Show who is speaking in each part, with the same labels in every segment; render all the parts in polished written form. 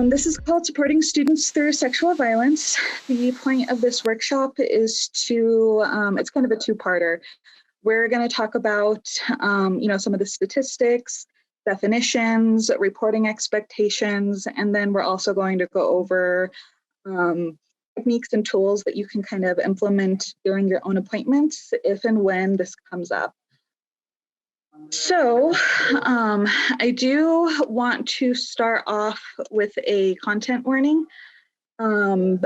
Speaker 1: This is called Supporting Students Through Sexual Violence. The point of this workshop is to, it's kind of a two-parter. We're going to talk about, some of the statistics, definitions, reporting expectations, and then we're also going to go over techniques and tools that you can kind of implement during your own appointments if and when this comes up. So I do want to start off with a content warning. You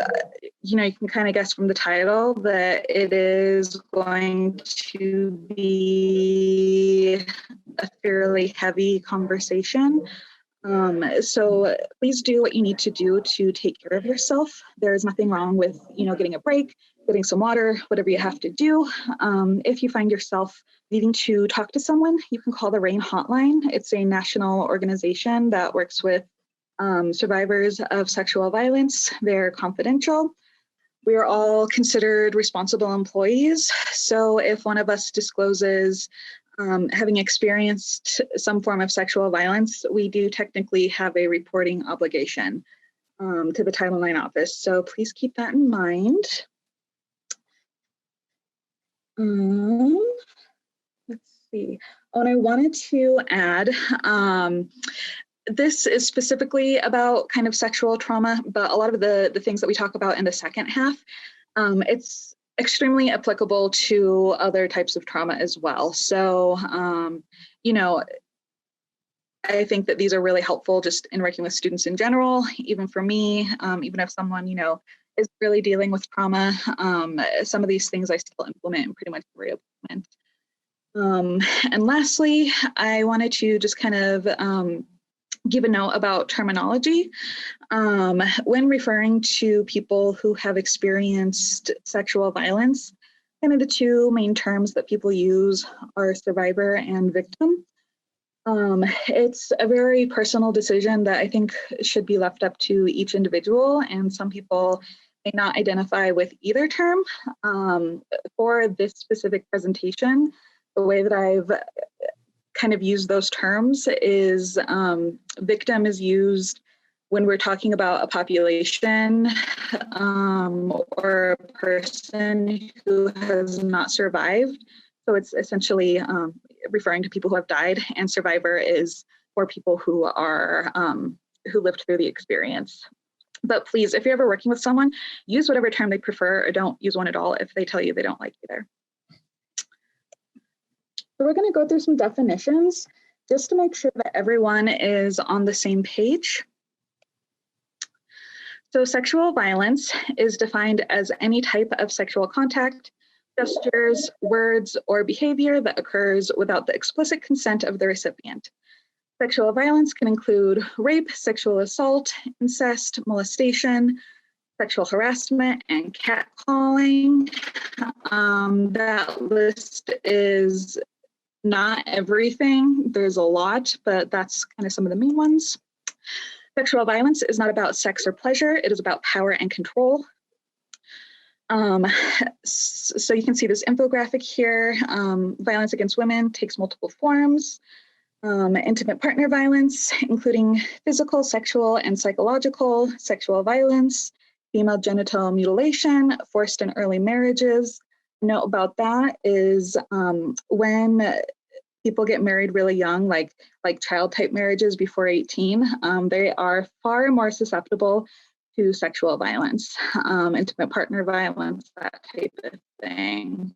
Speaker 1: can kind of guess from the title that it is going to be a fairly heavy conversation. So please do what you need to do to take care of yourself. There is nothing wrong with, getting a break, getting some water, whatever you have to do. If you find yourself needing to talk to someone, you can call the RAIN hotline. It's a national organization that works with survivors of sexual violence. They're confidential. We are all considered responsible employees. So if one of us discloses having experienced some form of sexual violence, we do technically have a reporting obligation to the Title IX office. So please keep that in mind. Let's see. Oh, and I wanted to add, this is specifically about kind of sexual trauma, but a lot of the things that we talk about in the second half, it's extremely applicable to other types of trauma as well. So, I think that these are really helpful just in working with students in general, even for me, even if someone, is really dealing with trauma. Some of these things I still implement and pretty much re-implement. And lastly, I wanted to just kind of give a note about terminology. When referring to people who have experienced sexual violence, kind of the two main terms that people use are survivor and victim. It's a very personal decision that I think should be left up to each individual, and some people may not identify with either term. For this specific presentation, the way that I've kind of used those terms is victim is used when we're talking about a population or a person who has not survived. So it's essentially referring to people who have died, and survivor is for people who are who lived through the experience. But please, if you're ever working with someone, use whatever term they prefer, or don't use one at all if they tell you they don't like either. So we're going to go through some definitions just to make sure that everyone is on the same page. So sexual violence is defined as any type of sexual contact, gestures, words, or behavior that occurs without the explicit consent of the recipient. Sexual violence can include rape, sexual assault, incest, molestation, sexual harassment, and catcalling. That list is not everything. There's a lot, but that's kind of some of the main ones. Sexual violence is not about sex or pleasure. It is about power and control. So you can see this infographic here. Violence against women takes multiple forms. Intimate partner violence, including physical, sexual, and psychological, sexual violence, female genital mutilation, forced and early marriages. Note about that is when people get married really young, like child type marriages before 18, they are far more susceptible to sexual violence, intimate partner violence, that type of thing.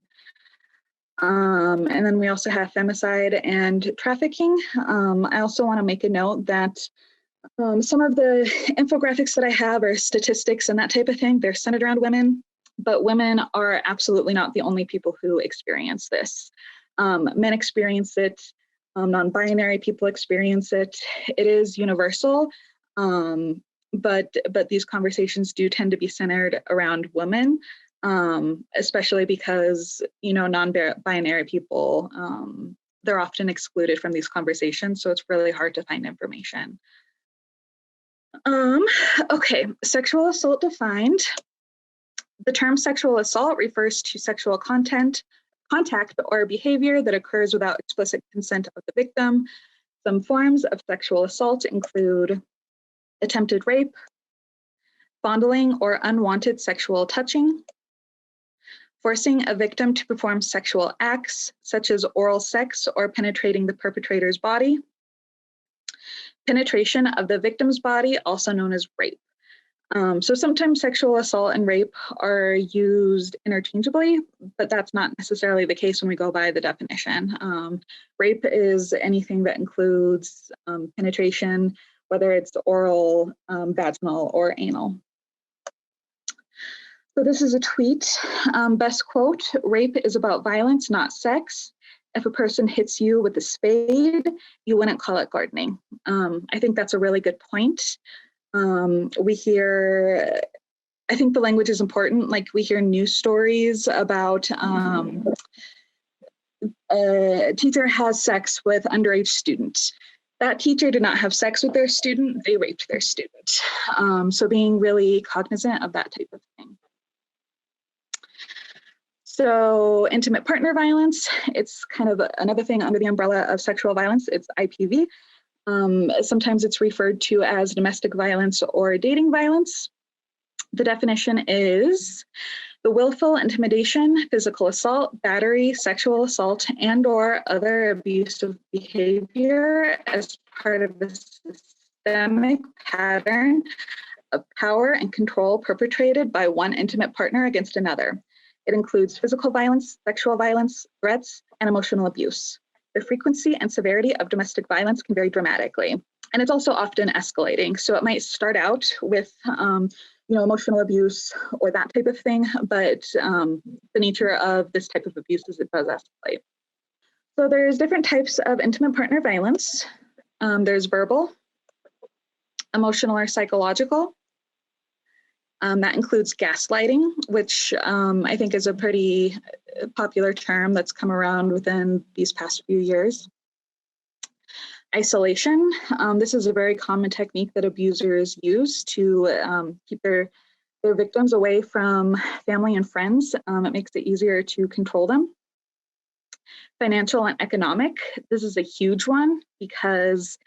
Speaker 1: And then we also have femicide and trafficking. I also want to make a note that some of the infographics that I have are statistics and that type of thing. They're centered around women, but women are absolutely not the only people who experience this. Men experience it, non-binary people experience it. It is universal, but these conversations do tend to be centered around women. Especially because, non-binary people, they're often excluded from these conversations, so it's really hard to find information. Okay, sexual assault defined. The term sexual assault refers to sexual contact or behavior that occurs without explicit consent of the victim. Some forms of sexual assault include attempted rape, fondling or unwanted sexual touching, forcing a victim to perform sexual acts such as oral sex or penetrating the perpetrator's body, penetration of the victim's body, also known as rape. So sometimes sexual assault and rape are used interchangeably, but that's not necessarily the case when we go by the definition. Rape is anything that includes penetration, whether it's oral, vaginal, or anal. So this is a tweet. Best quote: "Rape is about violence, not sex. If a person hits you with a spade, you wouldn't call it gardening." I think that's a really good point. We hear, I think the language is important. Like, we hear news stories about a teacher has sex with underage students. That teacher did not have sex with their student, they raped their student. So being really cognizant of that type of thing. So intimate partner violence, it's kind of another thing under the umbrella of sexual violence. It's IPV. Sometimes it's referred to as domestic violence or dating violence. The definition is the willful intimidation, physical assault, battery, sexual assault, and/or other abusive behavior as part of a systemic pattern of power and control perpetrated by one intimate partner against another. It includes physical violence, sexual violence, threats, and emotional abuse. The frequency and severity of domestic violence can vary dramatically, and it's also often escalating. So it might start out with emotional abuse or that type of thing, but the nature of this type of abuse is it does escalate. So there's different types of intimate partner violence. There's verbal, emotional or psychological. That includes gaslighting, which I think is a pretty popular term that's come around within these past few years. Isolation. This is a very common technique that abusers use to keep their victims away from family and friends. It makes it easier to control them. Financial and economic. This is a huge one because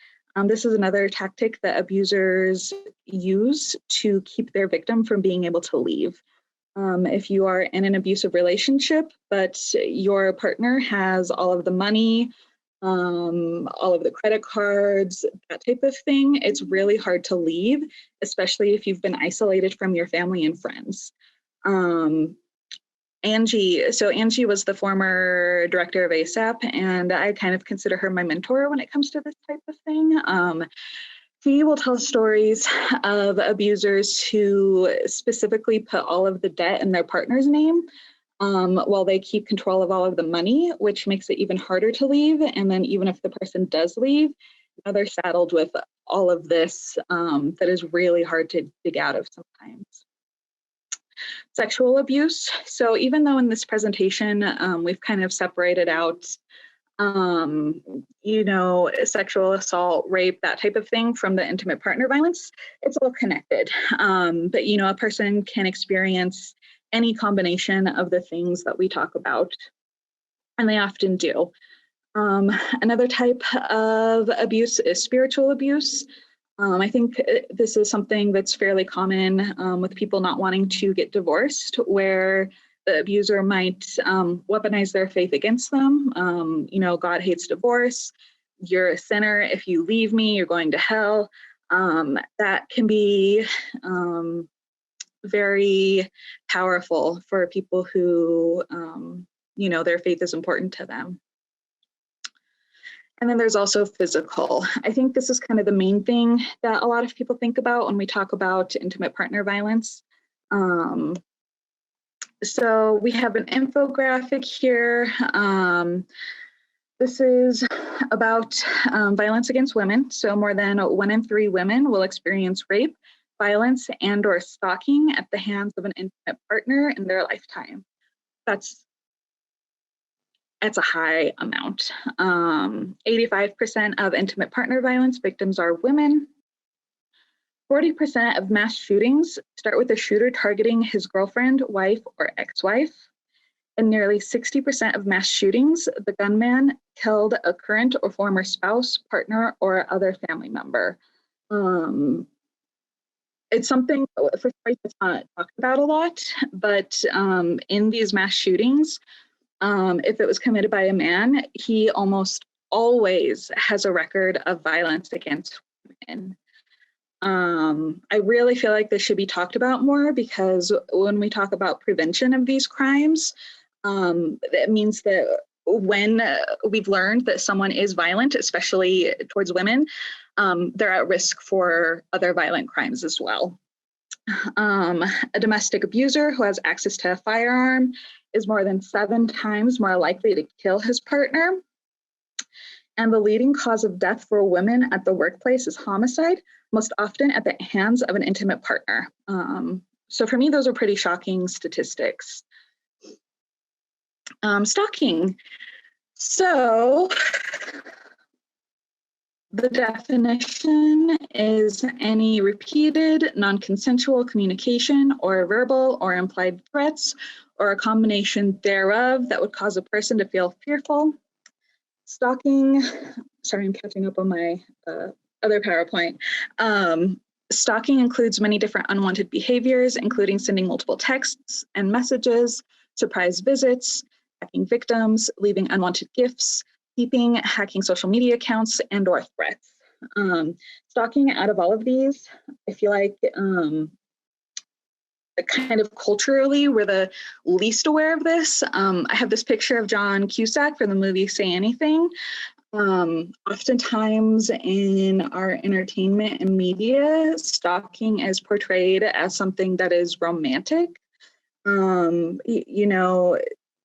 Speaker 1: this is another tactic that abusers use to keep their victim from being able to leave. If you are in an abusive relationship, but your partner has all of the money, all of the credit cards, that type of thing, it's really hard to leave, especially if you've been isolated from your family and friends. Angie was the former director of ASAP, and I kind of consider her my mentor when it comes to this type of thing. She will tell stories of abusers who specifically put all of the debt in their partner's name while they keep control of all of the money, which makes it even harder to leave. And then even if the person does leave, now they're saddled with all of this that is really hard to dig out of sometimes. Sexual abuse. So even though in this presentation, we've kind of separated out, sexual assault, rape, that type of thing from the intimate partner violence, it's all connected. But, a person can experience any combination of the things that we talk about, and they often do. Another type of abuse is spiritual abuse. I think this is something that's fairly common with people not wanting to get divorced, where the abuser might weaponize their faith against them. God hates divorce. You're a sinner. If you leave me, you're going to hell. That can be very powerful for people who, their faith is important to them. And then there's also physical. I think this is kind of the main thing that a lot of people think about when we talk about intimate partner violence. So we have an infographic here. This is about violence against women. So more than 1 in 3 women will experience rape, violence, and/or stalking at the hands of an intimate partner in their lifetime. That's a high amount. 85% of intimate partner violence victims are women. 40% of mass shootings start with a shooter targeting his girlfriend, wife, or ex-wife. In nearly 60% of mass shootings, the gunman killed a current or former spouse, partner, or other family member. it's something for stories that's not talked about a lot, but in these mass shootings, if it was committed by a man, he almost always has a record of violence against women. I really feel like this should be talked about more, because when we talk about prevention of these crimes, that means that when we've learned that someone is violent, especially towards women, they're at risk for other violent crimes as well. A domestic abuser who has access to a firearm is more than 7 times more likely to kill his partner. And the leading cause of death for women at the workplace is homicide, most often at the hands of an intimate partner. So for me, those are pretty shocking statistics. Stalking. So the definition is any repeated non-consensual communication or verbal or implied threats or a combination thereof that would cause a person to feel fearful. Stalking, sorry, I'm catching up on my other PowerPoint. Stalking includes many different unwanted behaviors, including sending multiple texts and messages, surprise visits, hacking victims, leaving unwanted gifts, peeping, hacking social media accounts, and or threats. Stalking, out of all of these, I feel like kind of culturally, we're the least aware of this. I have this picture of John Cusack from the movie Say Anything. Oftentimes in our entertainment and media, stalking is portrayed as something that is romantic. You know,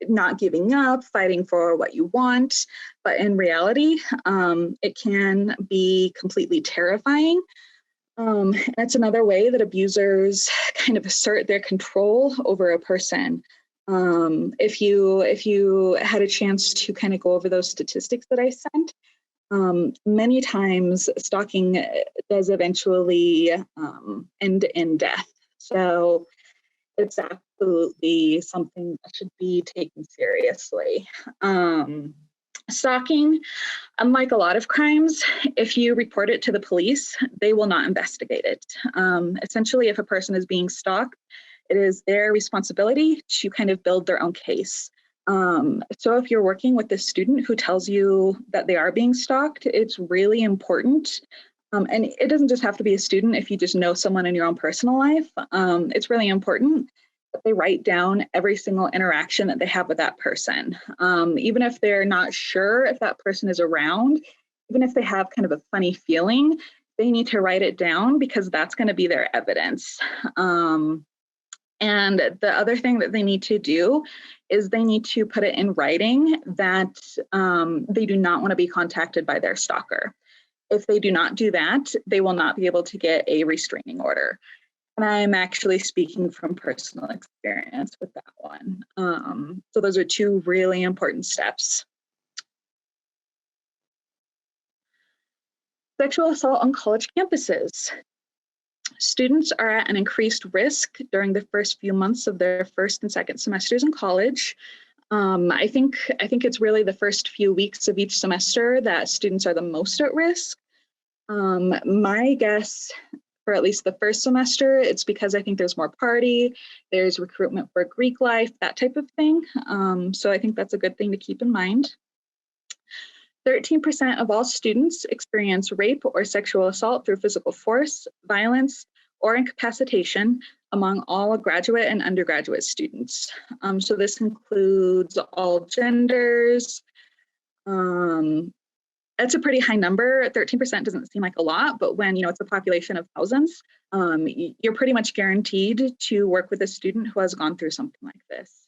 Speaker 1: not giving up, fighting for what you want. But in reality, it can be completely terrifying. That's another way that abusers kind of assert their control over a person. If you had a chance to kind of go over those statistics that I sent, many times stalking does eventually end in death. So it's absolutely something that should be taken seriously. Stalking, unlike a lot of crimes, if you report it to the police, they will not investigate it. Essentially, if a person is being stalked, it is their responsibility to kind of build their own case. So if you're working with a student who tells you that they are being stalked, it's really important. And it doesn't just have to be a student. If you just know someone in your own personal life, it's really important that they write down every single interaction that they have with that person. Even if they're not sure if that person is around, even if they have kind of a funny feeling, they need to write it down, because that's going to be their evidence. And the other thing that they need to do is they need to put it in writing that they do not want to be contacted by their stalker. If they do not do that, they will not be able to get a restraining order. And I'm actually speaking from personal experience with that one. So those are 2 really important steps. Sexual assault on college campuses. Students are at an increased risk during the first few months of their first and second semesters in college. I think it's really the first few weeks of each semester that students are the most at risk. My guess, for at least the first semester, it's because I think there's more party, there's recruitment for Greek life, that type of thing. So I think that's a good thing to keep in mind. 13% of all students experience rape or sexual assault through physical force, violence, or incapacitation among all graduate and undergraduate students. So this includes all genders. That's a pretty high number. 13% doesn't seem like a lot, but when it's a population of thousands, you're pretty much guaranteed to work with a student who has gone through something like this.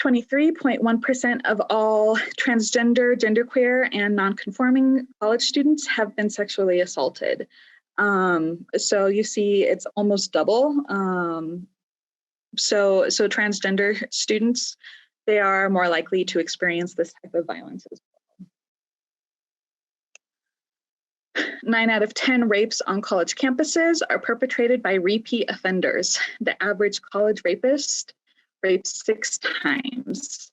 Speaker 1: 23.1% of all transgender, genderqueer, and non-conforming college students have been sexually assaulted. So you see, it's almost double. So transgender students, they are more likely to experience this type of violence as well. 9 out of 10 rapes on college campuses are perpetrated by repeat offenders. The average college rapist raped 6 times.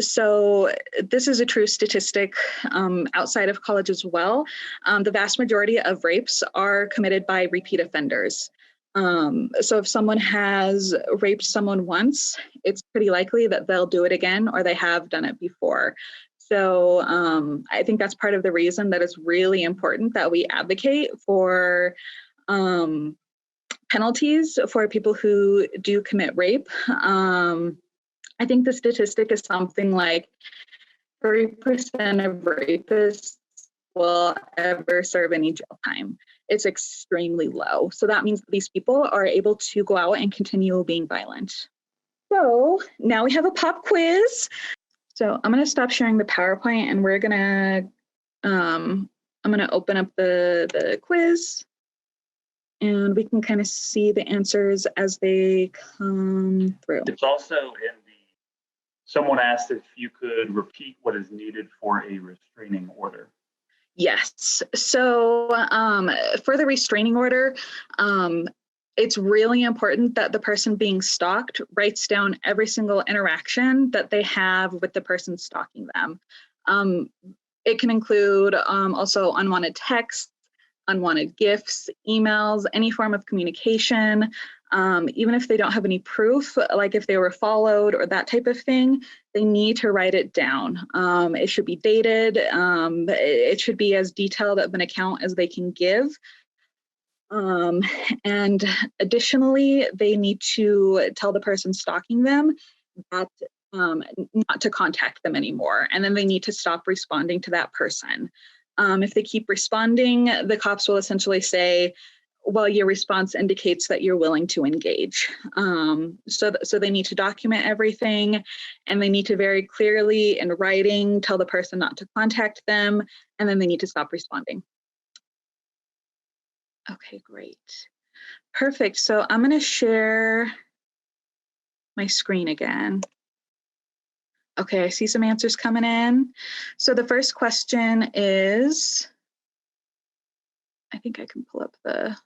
Speaker 1: So this is a true statistic outside of college as well. The vast majority of rapes are committed by repeat offenders. So if someone has raped someone once, it's pretty likely that they'll do it again or they have done it before. So I think that's part of the reason that it's really important that we advocate for penalties for people who do commit rape. I think the statistic is something like 3% of rapists will ever serve any jail time. It's extremely low. So that means that these people are able to go out and continue being violent. So now we have a pop quiz. So I'm going to stop sharing the PowerPoint and we're going to, I'm going to open up the quiz and we can kind of see the answers as they come through.
Speaker 2: It's also in the, someone asked if you could repeat what is needed for a restraining order.
Speaker 1: Yes. So for the restraining order, it's really important that the person being stalked writes down every single interaction that they have with the person stalking them. It can include also unwanted texts, unwanted gifts, emails, any form of communication, even if they don't have any proof, like if they were followed or that type of thing, they need to write it down. It should be dated. It should be as detailed of an account as they can give. And additionally, they need to tell the person stalking them that not to contact them anymore. And then they need to stop responding to that person. If they keep responding, the cops will essentially say, well, your response indicates that you're willing to engage. So they need to document everything and they need to very clearly in writing tell the person not to contact them, and then they need to stop responding. Okay, great. Perfect. So I'm going to share my screen again. Okay, I see some answers coming in. So the first question is, I think I can pull up the,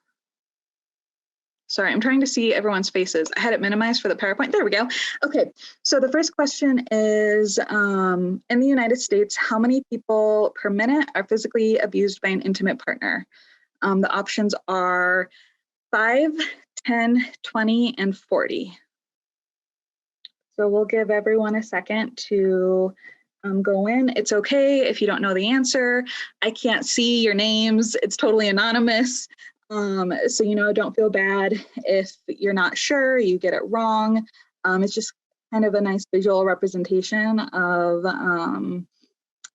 Speaker 1: sorry, I'm trying to see everyone's faces. I had it minimized for the PowerPoint. There we go. Okay, so the first question is, in the United States, how many people per minute are physically abused by an intimate partner? The options are 5, 10, 20, and 40. So we'll give everyone a second to go in. It's okay if you don't know the answer. I can't see your names. It's totally anonymous. So, you know, don't feel bad if you're not sure, you get it wrong. It's just kind of a nice visual representation of,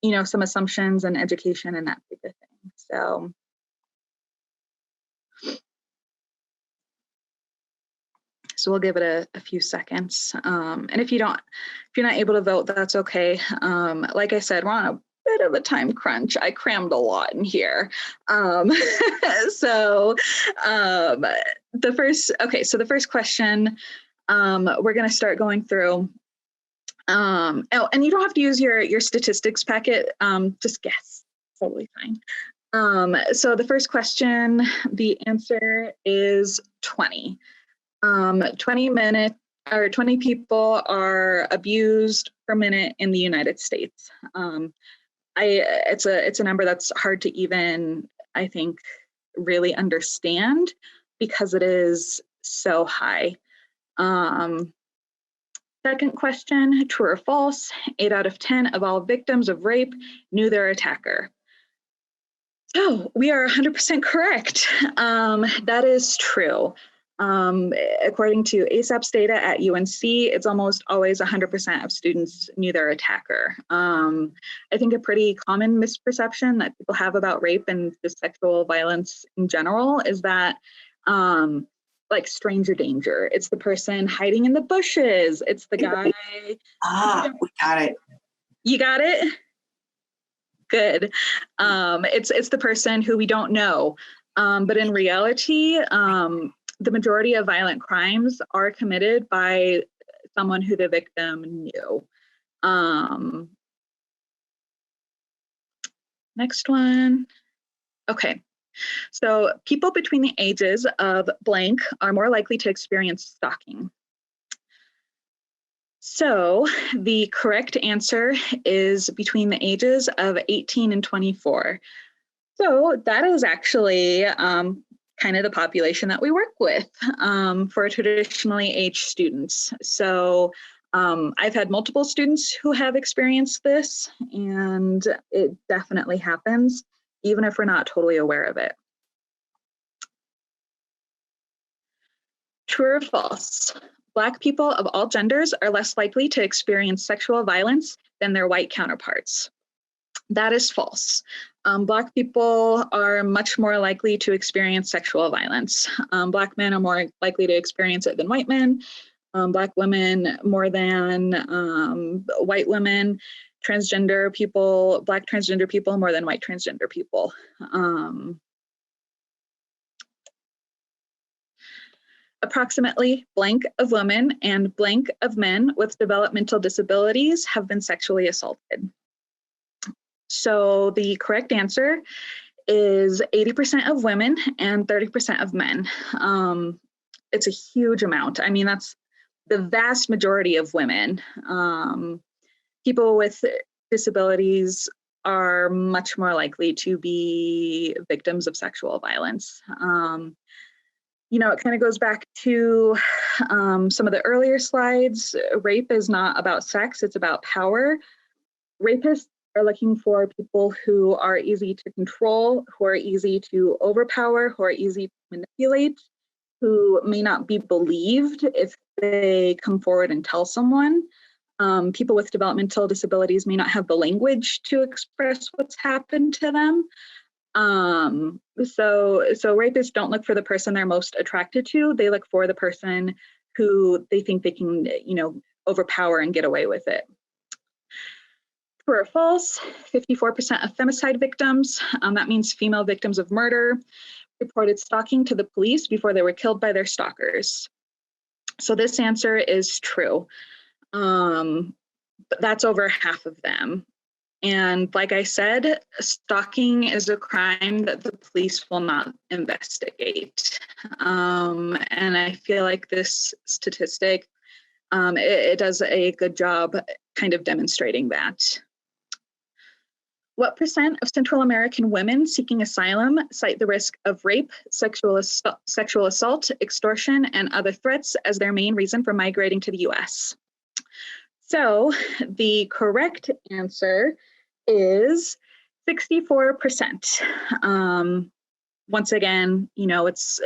Speaker 1: you know, some assumptions and education and that type of thing. So we'll give it a few seconds. And if you're not able to vote, that's okay. Like I said, we're on a bit of a time crunch. I crammed a lot in here. So the first question, we're going to start going through. Oh, and you don't have to use your statistics packet. Just guess. Totally fine. So the first question, the answer is 20. 20 people are abused per minute in the United States. It's a number that's hard to even, I think, really understand because it is so high. Second question, true or false? 8 out of 10 of all victims of rape knew their attacker. So we are 100% correct. That is true. According to ASAP's data at UNC, it's almost always 100% of students knew their attacker. I think a pretty common misperception that people have about rape and just sexual violence in general is that like stranger danger. It's the person hiding in the bushes. It's the guy.
Speaker 3: We got it.
Speaker 1: You got it? Good. It's the person who we don't know. But in reality, the majority of violent crimes are committed by someone who the victim knew. Next one. Okay. So people between the ages of blank are more likely to experience stalking. So the correct answer is between the ages of 18 and 24. So that is actually kind of the population that we work with for traditionally aged students. So I've had multiple students who have experienced this, and it definitely happens, even if we're not totally aware of it. True or false? Black people of all genders are less likely to experience sexual violence than their white counterparts. That is false. Black people are much more likely to experience sexual violence. Black men are more likely to experience it than white men. Black women more than white women. Transgender people, Black transgender people more than white transgender people. Approximately blank of women and blank of men with developmental disabilities have been sexually assaulted. So the correct answer is 80% of women and 30% of men. It's a huge amount. I mean, that's the vast majority of women. People with disabilities are much more likely to be victims of sexual violence. You know, it kind of goes back to some of the earlier slides. Rape is not about sex, it's about power. Rapists are looking for people who are easy to control, who are easy to overpower, who are easy to manipulate, who may not be believed if they come forward and tell someone. People with developmental disabilities may not have the language to express what's happened to them. So rapists don't look for the person they're most attracted to. They look for the person who they think they can, you know, overpower and get away with it. True or false? 54% of femicide victims, that means female victims of murder, reported stalking to the police before they were killed by their stalkers. So this answer is true. But that's over half of them. And like I said, stalking is a crime that the police will not investigate. And I feel like this statistic, it does a good job kind of demonstrating that. What percent of Central American women seeking asylum cite the risk of rape, sexual assault, extortion, and other threats as their main reason for migrating to the US? So the correct answer is 64%. Once again, you know, it's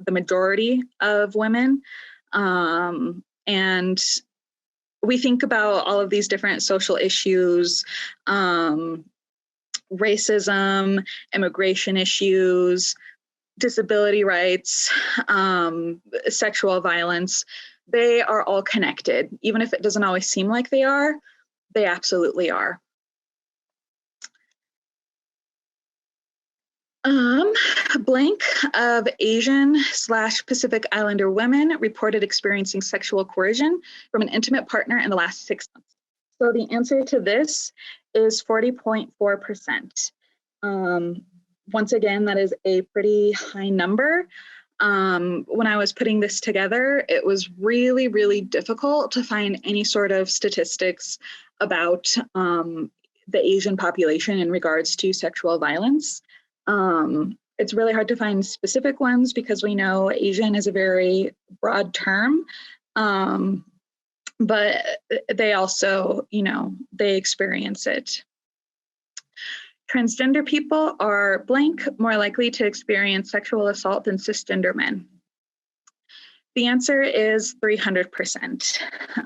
Speaker 1: the majority of women. And we think about all of these different social issues, racism, immigration issues, disability rights, sexual violence. They are all connected. Even if it doesn't always seem like they are, they absolutely are. Blank of Asian/Pacific Islander women reported experiencing sexual coercion from an intimate partner in the last 6 months. So the answer to this is 40.4%. Once again, that is a pretty high number. When I was putting this together, it was really, really difficult to find any sort of statistics about the Asian population in regards to sexual violence. It's really hard to find specific ones because we know Asian is a very broad term, but they also, you know, they experience it. Transgender people are blank more likely to experience sexual assault than cisgender men. The answer is 300%.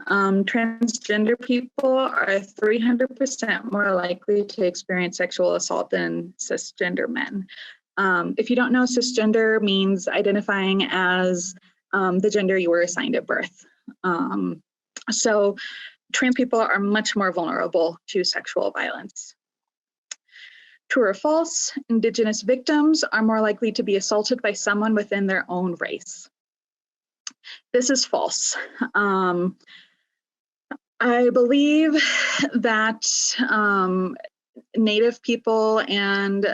Speaker 1: Transgender people are 300% more likely to experience sexual assault than cisgender men. If you don't know, cisgender means identifying as the gender you were assigned at birth. So trans people are much more vulnerable to sexual violence. True or false? Indigenous victims are more likely to be assaulted by someone within their own race. This is false. I believe that Native people and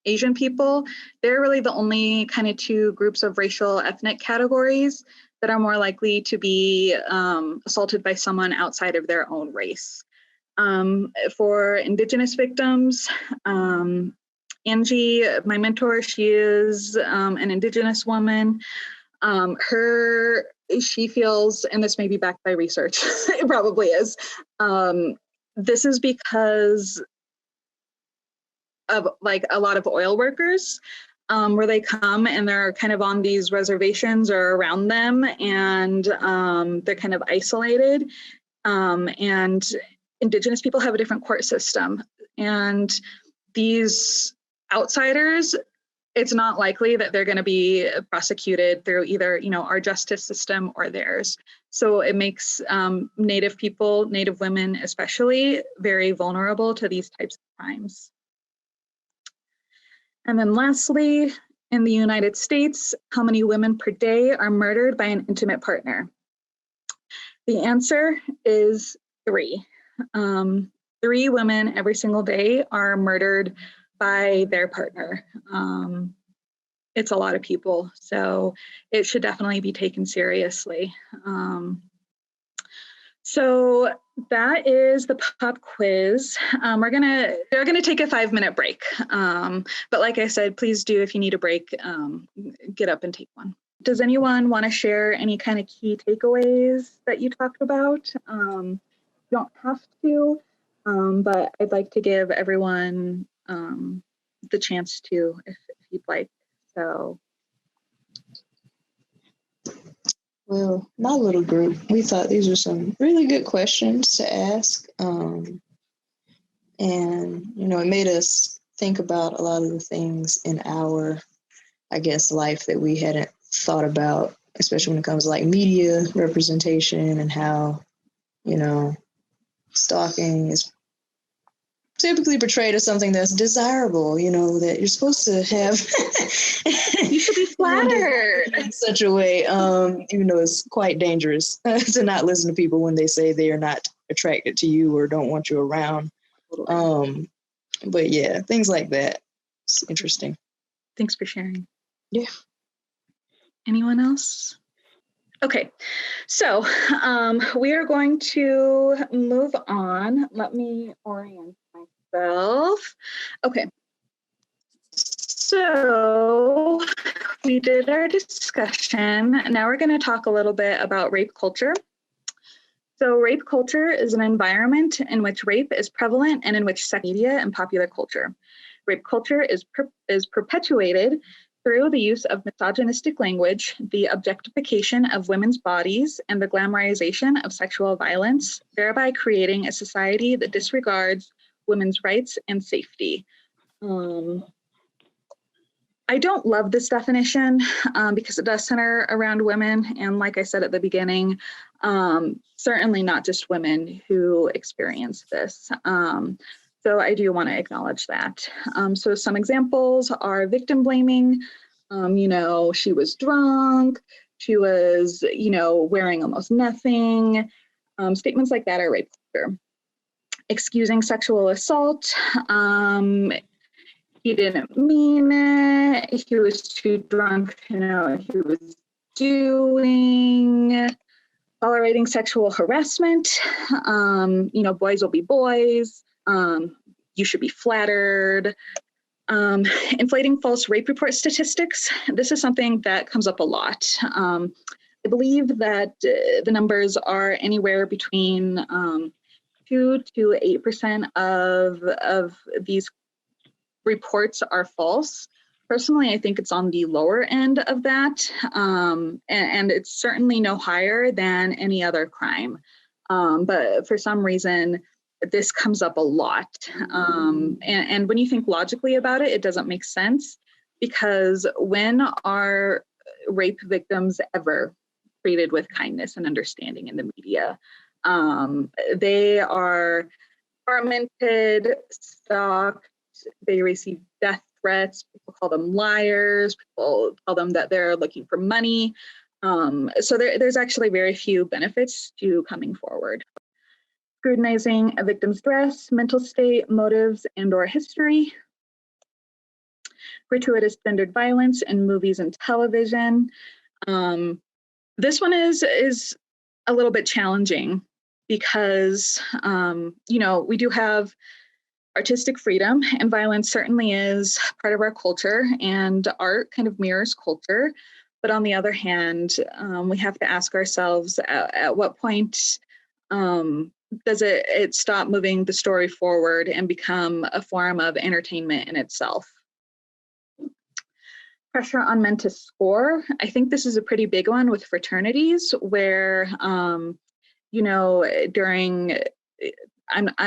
Speaker 1: Asian people, they're really the only kind of two groups of racial ethnic categories that are more likely to be assaulted by someone outside of their own race. For Indigenous victims, Angie, my mentor, she is an Indigenous woman. She feels, and this may be backed by research, it probably is, this is because of like a lot of oil workers, where they come and they're kind of on these reservations or around them, and they're kind of isolated. And Indigenous people have a different court system. And these outsiders, it's not likely that they're going to be prosecuted through either, you know, our justice system or theirs. So it makes Native people, Native women especially, very vulnerable to these types of crimes. And then lastly, in the United States, how many women per day are murdered by an intimate partner? The answer is 3. 3 women every single day are murdered by their partner. It's a lot of people, so it should definitely be taken seriously. So that is the pop quiz. They're gonna take a 5-minute break. But like I said, please do, if you need a break, get up and take one. Does anyone want to share any kind of key takeaways that you talked about? You don't have to, but I'd like to give everyone the chance to, if you'd like. So.
Speaker 4: Well, my little group, we thought these were some really good questions to ask. And, you know, it made us think about a lot of the things in our, I guess, life that we hadn't thought about, especially when it comes to like media representation and how, you know, stalking is typically portrayed as something that's desirable, you know, that you're supposed to have.
Speaker 1: You should be flattered
Speaker 4: in such a way, even though it's quite dangerous to not listen to people when they say they are not attracted to you or don't want you around. But yeah, things like that. It's interesting.
Speaker 1: Thanks for sharing.
Speaker 4: Yeah.
Speaker 1: Anyone else? Okay, so we are going to move on. Let me orient myself. Okay, so we did our discussion. Now we're going to talk a little bit about rape culture. So rape culture is an environment in which rape is prevalent and in which sex media and popular culture. Rape culture is perpetuated through the use of misogynistic language, the objectification of women's bodies, and the glamorization of sexual violence, thereby creating a society that disregards women's rights and safety. I don't love this definition because it does center around women. And like I said at the beginning, certainly not just women who experience this. So I do want to acknowledge that. So some examples are victim blaming. You know, she was drunk. She was, you know, wearing almost nothing. Statements like that are rape culture. Excusing sexual assault. He didn't mean it. He was too drunk to know what he was doing. Tolerating sexual harassment. You know, boys will be boys. You should be flattered. Inflating false rape report statistics. This is something that comes up a lot. I believe that the numbers are anywhere between 2 to 8% of these reports are false. Personally, I think it's on the lower end of that, and it's certainly no higher than any other crime. But for some reason, this comes up a lot. And when you think logically about it, it doesn't make sense, because when are rape victims ever treated with kindness and understanding in the media? They are tormented, stalked, they receive death threats, people call them liars, people tell them that they're looking for money. So there's actually very few benefits to coming forward. Scrutinizing a victim's dress, mental state, motives, and/or history. Gratuitous gendered violence in movies and television. This one is a little bit challenging because, we do have artistic freedom, and violence certainly is part of our culture, and art kind of mirrors culture. But on the other hand, we have to ask ourselves at what point does it stop moving the story forward and become a form of entertainment in itself? Pressure on men to score. I think this is a pretty big one with fraternities where, I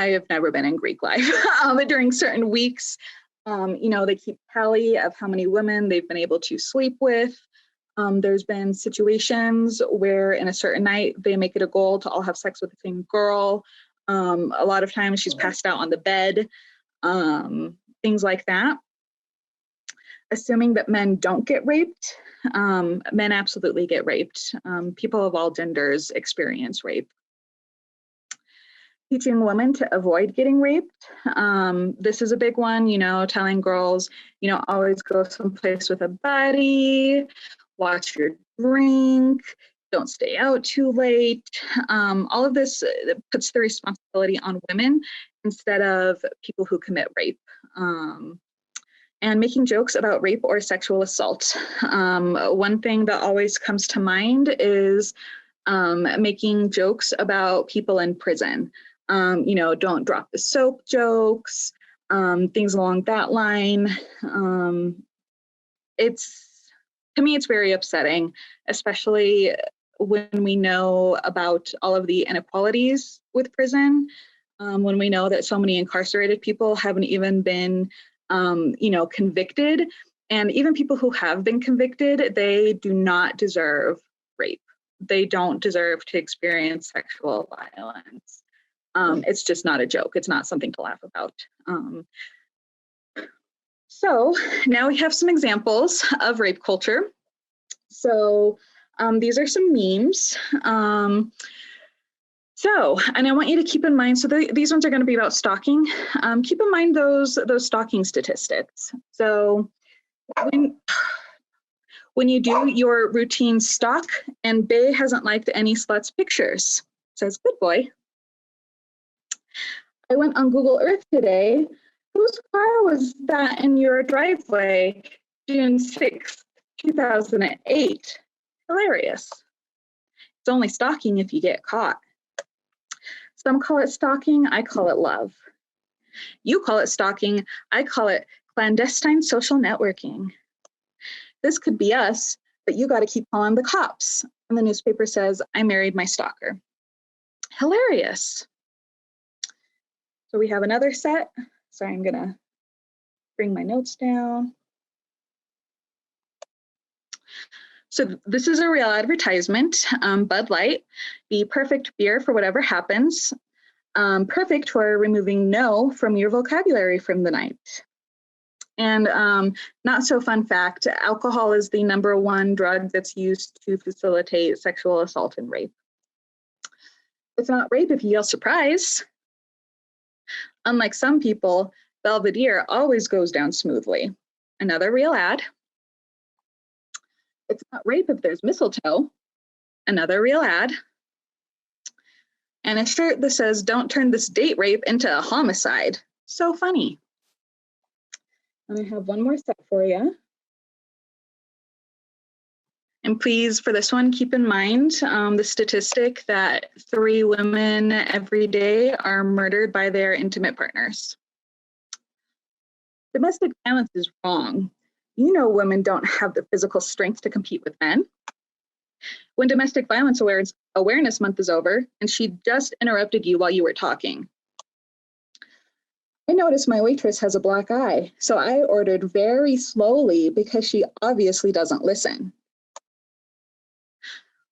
Speaker 1: have never been in Greek life, but during certain weeks, they keep tally of how many women they've been able to sleep with. There's been situations where in a certain night, they make it a goal to all have sex with the same girl. A lot of times she's passed out on the bed, things like that. Assuming that men don't get raped, men absolutely get raped. People of all genders experience rape. Teaching women to avoid getting raped. This is a big one, telling girls, always go someplace with a buddy, watch your drink, don't stay out too late. All of this puts the responsibility on women instead of people who commit rape. And making jokes about rape or sexual assault. One thing that always comes to mind is making jokes about people in prison. Don't drop the soap jokes, things along that line. To me, it's very upsetting, especially when we know about all of the inequalities with prison, when we know that so many incarcerated people haven't even been convicted, and even people who have been convicted, they do not deserve rape. They don't deserve to experience sexual violence. It's just not a joke. It's not something to laugh about. So now we have some examples of rape culture. So these are some memes. And I want you to keep in mind, so these ones are going to be about stalking. Keep in mind those stalking statistics. So when you do your routine stalk and Bae hasn't liked any sluts pictures, says, good boy. I went on Google Earth today. Whose car was that in your driveway, June 6th, 2008? Hilarious. It's only stalking if you get caught. Some call it stalking, I call it love. You call it stalking, I call it clandestine social networking. This could be us, but you got to keep calling the cops. And the newspaper says, I married my stalker. Hilarious. So we have another set. Sorry, I'm going to bring my notes down. So this is a real advertisement, Bud Light, the perfect beer for whatever happens, perfect for removing no from your vocabulary from the night. And not so fun fact, alcohol is the #1 drug that's used to facilitate sexual assault and rape. It's not rape if you yell surprise. Unlike some people, Belvedere always goes down smoothly. Another real ad. It's not rape if there's mistletoe. Another real ad. And a shirt that says, don't turn this date rape into a homicide. So funny. And I have one more set for you. And please, for this one, keep in mind the statistic that 3 women every day are murdered by their intimate partners. Domestic violence is wrong. Women don't have the physical strength to compete with men. When Domestic Violence Awareness Month is over, and she just interrupted you while you were talking. I noticed my waitress has a black eye, so I ordered very slowly because she obviously doesn't listen.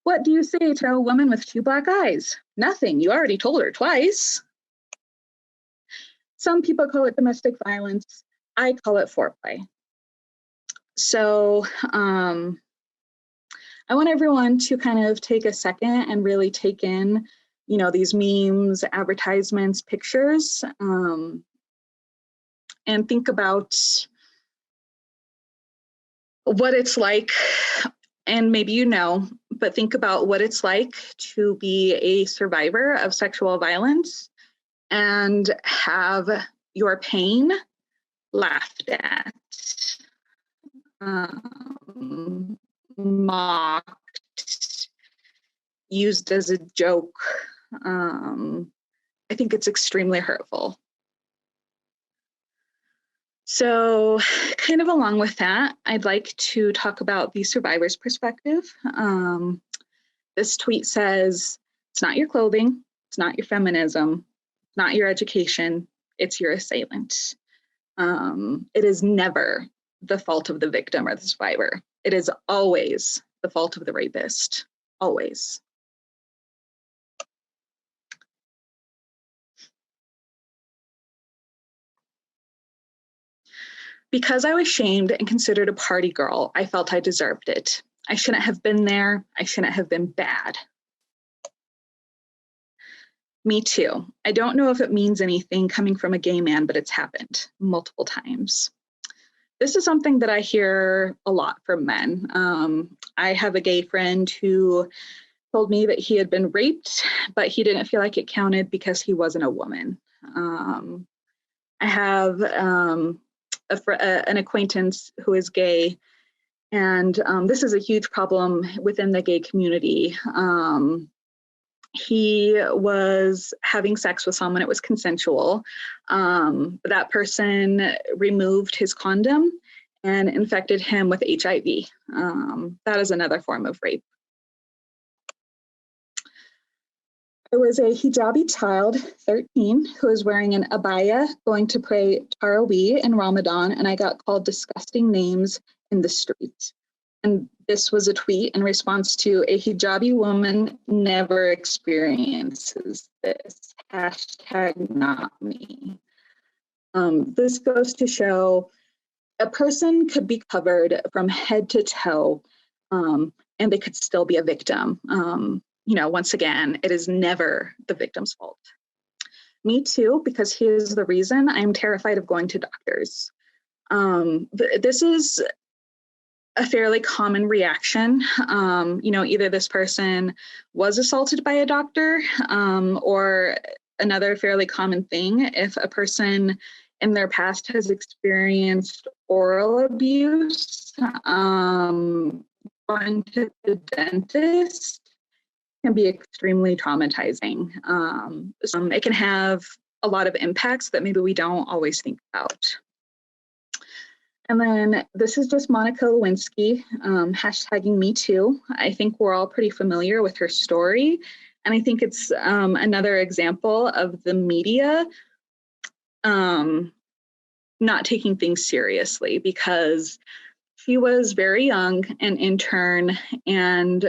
Speaker 1: What do you say to a woman with 2 black eyes? Nothing, you already told her twice. Some people call it domestic violence. I call it foreplay. So I want everyone to kind of take a second and really take in, these memes, advertisements, pictures, and think about what it's like. And maybe but think about what it's like to be a survivor of sexual violence and have your pain laughed at, mocked, used as a joke. I think it's extremely hurtful. So kind of along with that, I'd like to talk about the survivor's perspective. This tweet says, it's not your clothing, it's not your feminism, it's not your education, it's your assailant. It is never the fault of the victim or the survivor. It is always the fault of the rapist, always. Because I was shamed and considered a party girl, I felt I deserved it. I shouldn't have been there. I shouldn't have been bad. Me too. I don't know if it means anything coming from a gay man, but it's happened multiple times. This is something that I hear a lot from men. I have a gay friend who told me that he had been raped, but he didn't feel like it counted because he wasn't a woman. I have an acquaintance who is gay, and this is a huge problem within the gay community. He was having sex with someone, it was consensual. That person removed his condom and infected him with HIV. That is another form of rape. I was a hijabi child, 13, who was wearing an abaya, going to pray Tarawih in Ramadan, and I got called disgusting names in the street. And this was a tweet in response to a hijabi woman never experiences this. Hashtag not me. This goes to show a person could be covered from head to toe, and they could still be a victim. Once again, it is never the victim's fault. Me too, because here's the reason: I'm terrified of going to doctors. This is a fairly common reaction. Either this person was assaulted by a doctor, or another fairly common thing, if a person in their past has experienced oral abuse, going to the dentist can be extremely traumatizing. It can have a lot of impacts that maybe we don't always think about. And then this is just Monica Lewinsky, hashtagging me too. I think we're all pretty familiar with her story. And I think it's another example of the media not taking things seriously, because she was very young, an intern, and,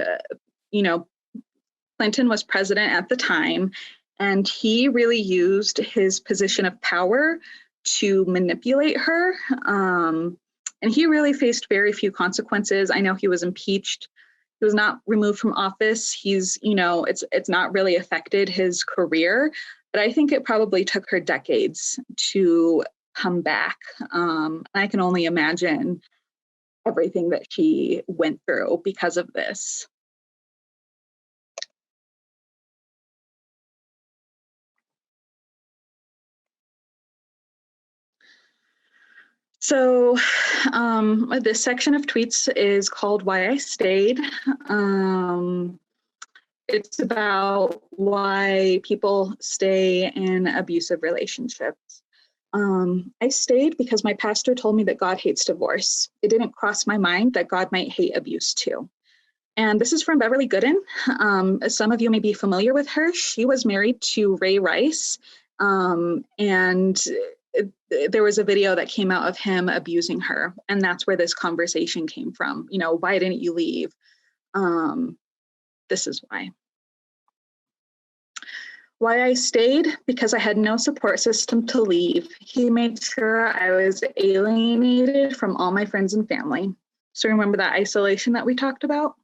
Speaker 1: Clinton was president at the time, and he really used his position of power to manipulate her. And he really faced very few consequences. I know he was impeached. He was not removed from office. He's, it's not really affected his career, but I think it probably took her decades to come back. I can only imagine everything that she went through because of this. So this section of tweets is called Why I Stayed. It's about why people stay in abusive relationships. I stayed because my pastor told me that God hates divorce. It didn't cross my mind that God might hate abuse too. And this is from Beverly Gooden. Some of you may be familiar with her. She was married to Ray Rice, and there was a video that came out of him abusing her, and that's where this conversation came from. Why didn't you leave? This is why. Why I stayed: because I had no support system to leave. He made sure I was alienated from all my friends and family. So remember that isolation that we talked about?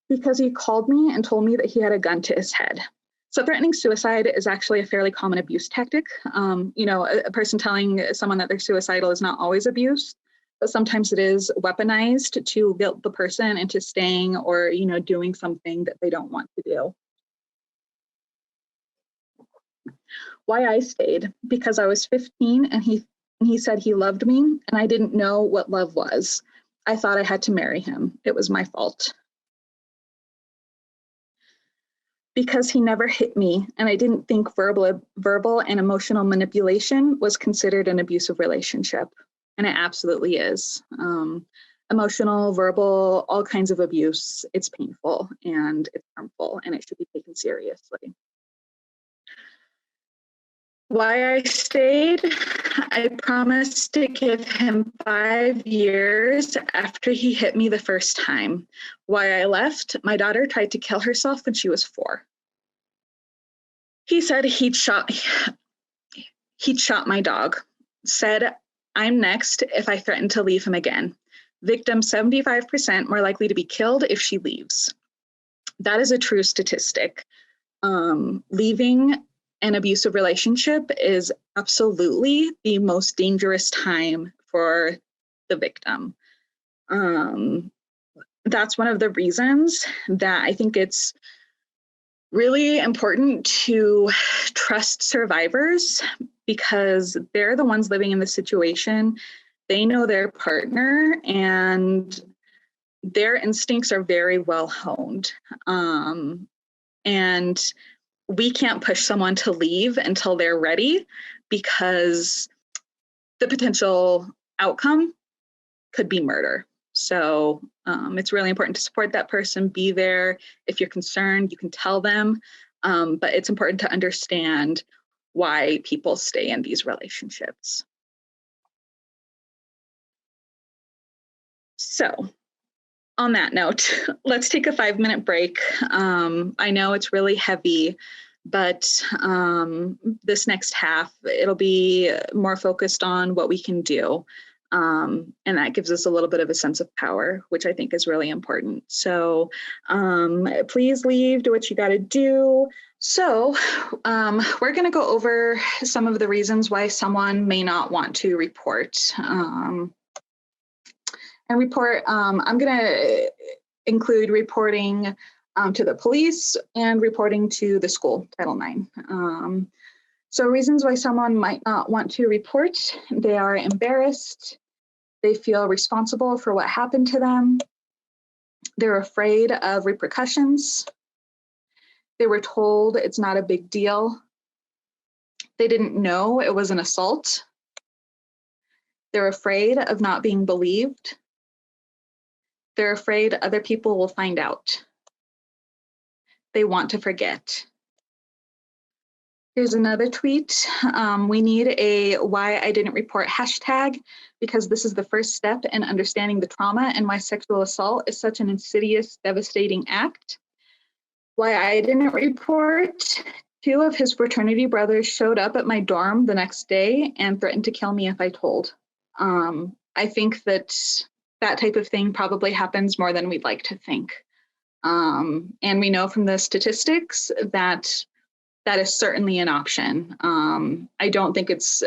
Speaker 1: Because he called me and told me that he had a gun to his head. So threatening suicide is actually a fairly common abuse tactic. A person telling someone that they're suicidal is not always abuse, but sometimes it is weaponized to guilt the person into staying or, doing something that they don't want to do. Why I stayed, because I was 15 and he said he loved me and I didn't know what love was. I thought I had to marry him. It was my fault. Because he never hit me and I didn't think verbal and emotional manipulation was considered an abusive relationship. And it absolutely is. Emotional, verbal, all kinds of abuse. It's painful and it's harmful and it should be taken seriously. Why I stayed, I promised to give him 5 years after he hit me the first time. Why I left, my daughter tried to kill herself when she was 4. He said he'd shot my dog, said I'm next if I threaten to leave him again. Victim 75% more likely to be killed if she leaves. That is a true statistic. Leaving an abusive relationship is absolutely the most dangerous time for the victim. That's one of the reasons that I think it's really important to trust survivors, because they're the ones living in the situation. They know their partner and their instincts are very well honed. And we can't push someone to leave until they're ready, because the potential outcome could be murder. So it's really important to support that person, be there. If you're concerned, you can tell them, but it's important to understand why people stay in these relationships. So on that note, let's take a 5-minute break. I know it's really heavy, but this next half, it'll be more focused on what we can do. And that gives us a little bit of a sense of power, which I think is really important. So please leave, do what you got to do. So we're going to go over some of the reasons why someone may not want to report. I'm going to include reporting to the police and reporting to the school, Title IX. So reasons why someone might not want to report: they are embarrassed, they feel responsible for what happened to them, they're afraid of repercussions, they were told it's not a big deal, they didn't know it was an assault, they're afraid of not being believed, they're afraid other people will find out, they want to forget. Here's another tweet. We need a why I didn't report hashtag, because this is the first step in understanding the trauma and why sexual assault is such an insidious, devastating act. Why I didn't report: 2 of his fraternity brothers showed up at my dorm the next day and threatened to kill me if I told. I think that type of thing probably happens more than we'd like to think. And we know from the statistics that is certainly an option. I don't think it's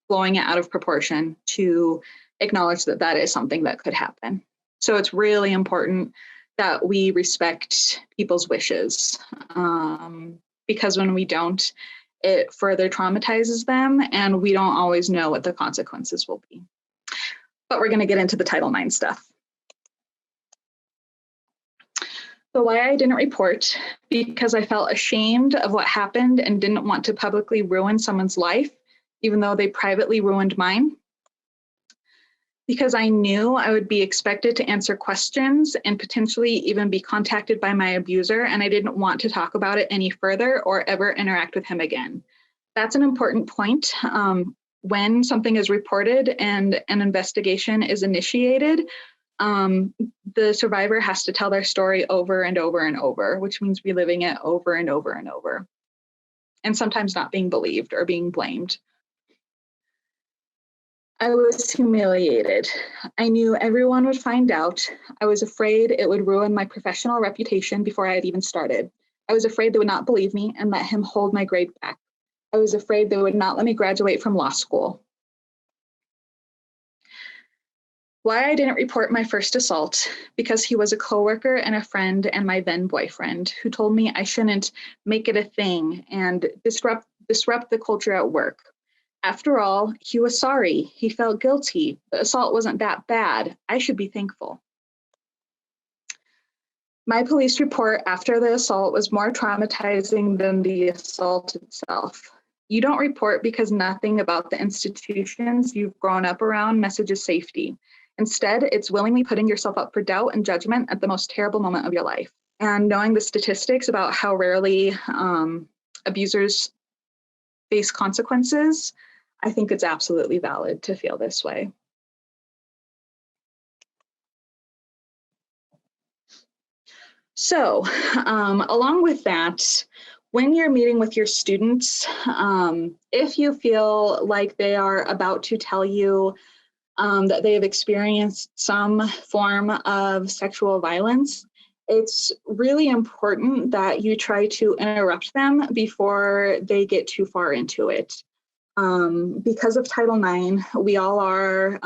Speaker 1: blowing it out of proportion to acknowledge that that is something that could happen. So it's really important that we respect people's wishes, because when we don't, it further traumatizes them and we don't always know what the consequences will be. But we're going to get into the Title IX stuff. So why I didn't report: because I felt ashamed of what happened and didn't want to publicly ruin someone's life, even though they privately ruined mine. Because I knew I would be expected to answer questions and potentially even be contacted by my abuser, and I didn't want to talk about it any further or ever interact with him again. That's an important point. When something is reported and an investigation is initiated, the survivor has to tell their story over and over and over, which means reliving it over and over and over, and sometimes not being believed or being blamed. I was humiliated. I knew everyone would find out. I was afraid it would ruin my professional reputation before I had even started. I was afraid they would not believe me and let him hold my grade back. I was afraid they would not let me graduate from law school. Why I didn't report my first assault: because he was a coworker and a friend and my then boyfriend who told me I shouldn't make it a thing and disrupt the culture at work. After all, he was sorry. He felt guilty. The assault wasn't that bad. I should be thankful. My police report after the assault was more traumatizing than the assault itself. You don't report because nothing about the institutions you've grown up around messages safety. Instead, it's willingly putting yourself up for doubt and judgment at the most terrible moment of your life. And knowing the statistics about how rarely abusers face consequences, I think it's absolutely valid to feel this way. So, along with that, when you're meeting with your students, if you feel like they are about to tell you that they have experienced some form of sexual violence, it's really important that you try to interrupt them before they get too far into it. Because of Title IX, we all are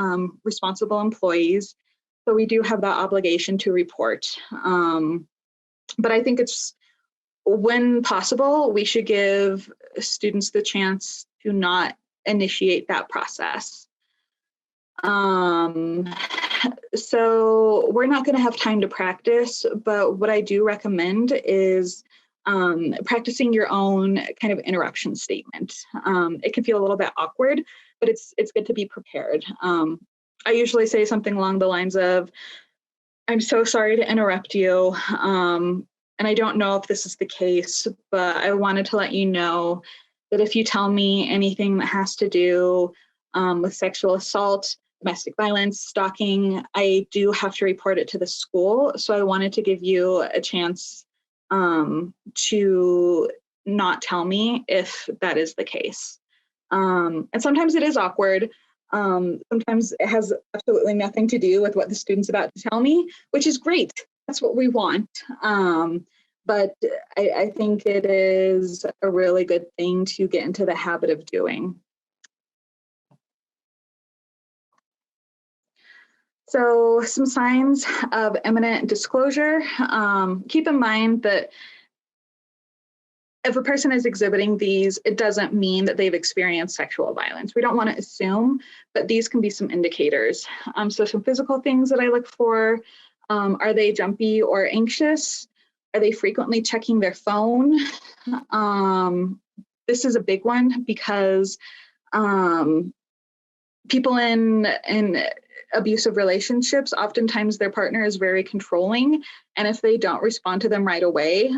Speaker 1: responsible employees, so we do have that obligation to report. But I think it's, when possible, we should give students the chance to not initiate that process. So we're not going to have time to practice, but what I do recommend is practicing your own kind of interruption statement. It can feel a little bit awkward, but it's good to be prepared. I usually say something along the lines of, "I'm so sorry to interrupt you. And I don't know if this is the case, but I wanted to let you know that if you tell me anything that has to do with sexual assault, domestic violence, stalking, I do have to report it to the school. So I wanted to give you a chance to not tell me if that is the case." And sometimes it is awkward. Sometimes it has absolutely nothing to do with what the student's about to tell me, which is great. That's what we want. But I think it is a really good thing to get into the habit of doing. So some signs of imminent disclosure. Keep in mind that if a person is exhibiting these, it doesn't mean that they've experienced sexual violence. We don't want to assume, but these can be some indicators. So some physical things that I look for: are they jumpy or anxious? Are they frequently checking their phone? This is a big one because people in abusive relationships, oftentimes their partner is very controlling, and if they don't respond to them right away,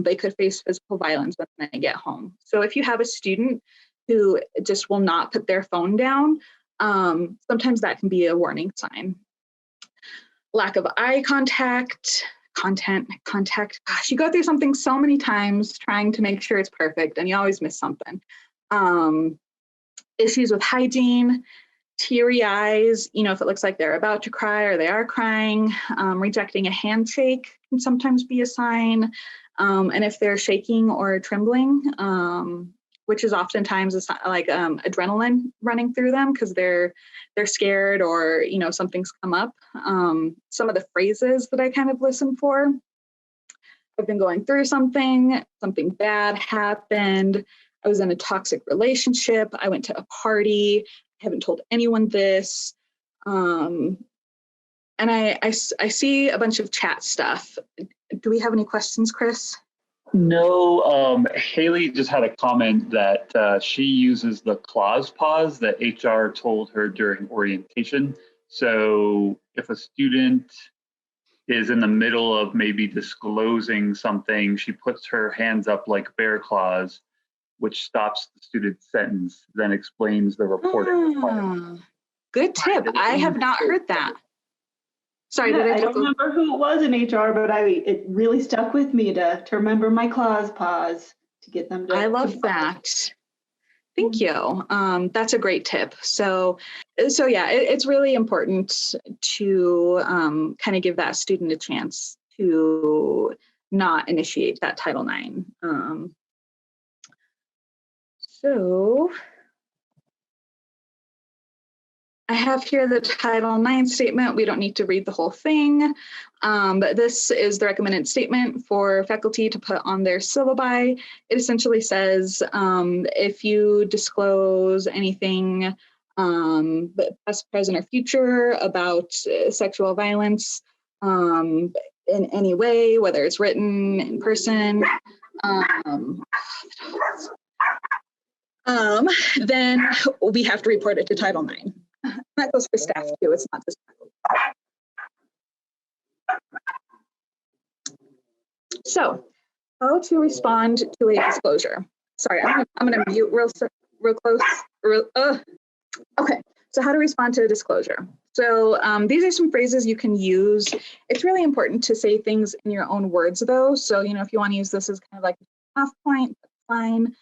Speaker 1: they could face physical violence when they get home. So if you have a student who just will not put their phone down, sometimes that can be a warning sign. Lack of eye contact, contact. Gosh, you go through something so many times trying to make sure it's perfect, and you always miss something. Issues with hygiene, teary eyes, if it looks like they're about to cry or they are crying. Rejecting a handshake can sometimes be a sign. And if they're shaking or trembling, which is oftentimes like adrenaline running through them because they're scared or something's come up. Some of the phrases that I kind of listen for: I've been going through something bad happened, I was in a toxic relationship, I went to a party, I haven't told anyone this. And I see a bunch of chat stuff. Do we have any questions, Chris?
Speaker 2: No, Haley just had a comment that she uses the clause pause that HR told her during orientation. So if a student is in the middle of maybe disclosing something, she puts her hands up like bear claws, which stops the student's sentence, then explains the reporting requirement.
Speaker 1: Good tip. I have not heard that. Sorry,
Speaker 5: I don't remember who it was in HR, but it really stuck with me to remember my clause pause to get them to.
Speaker 1: I love that. Thank you. That's a great tip. So yeah, it's really important to kind of give that student a chance to not initiate that Title IX. So I have here the Title IX statement. We don't need to read the whole thing, but this is the recommended statement for faculty to put on their syllabi. It essentially says if you disclose anything past, present, or future about sexual violence in any way, whether it's written, in person, then we have to report it to Title IX. That goes for staff too, it's not just faculty. So, how to respond to a disclosure. Sorry, I'm gonna mute real close. Okay, so how to respond to a disclosure. So these are some phrases you can use. It's really important to say things in your own words though. So, you know, if you want to use this as kind of like a off point, that's fine.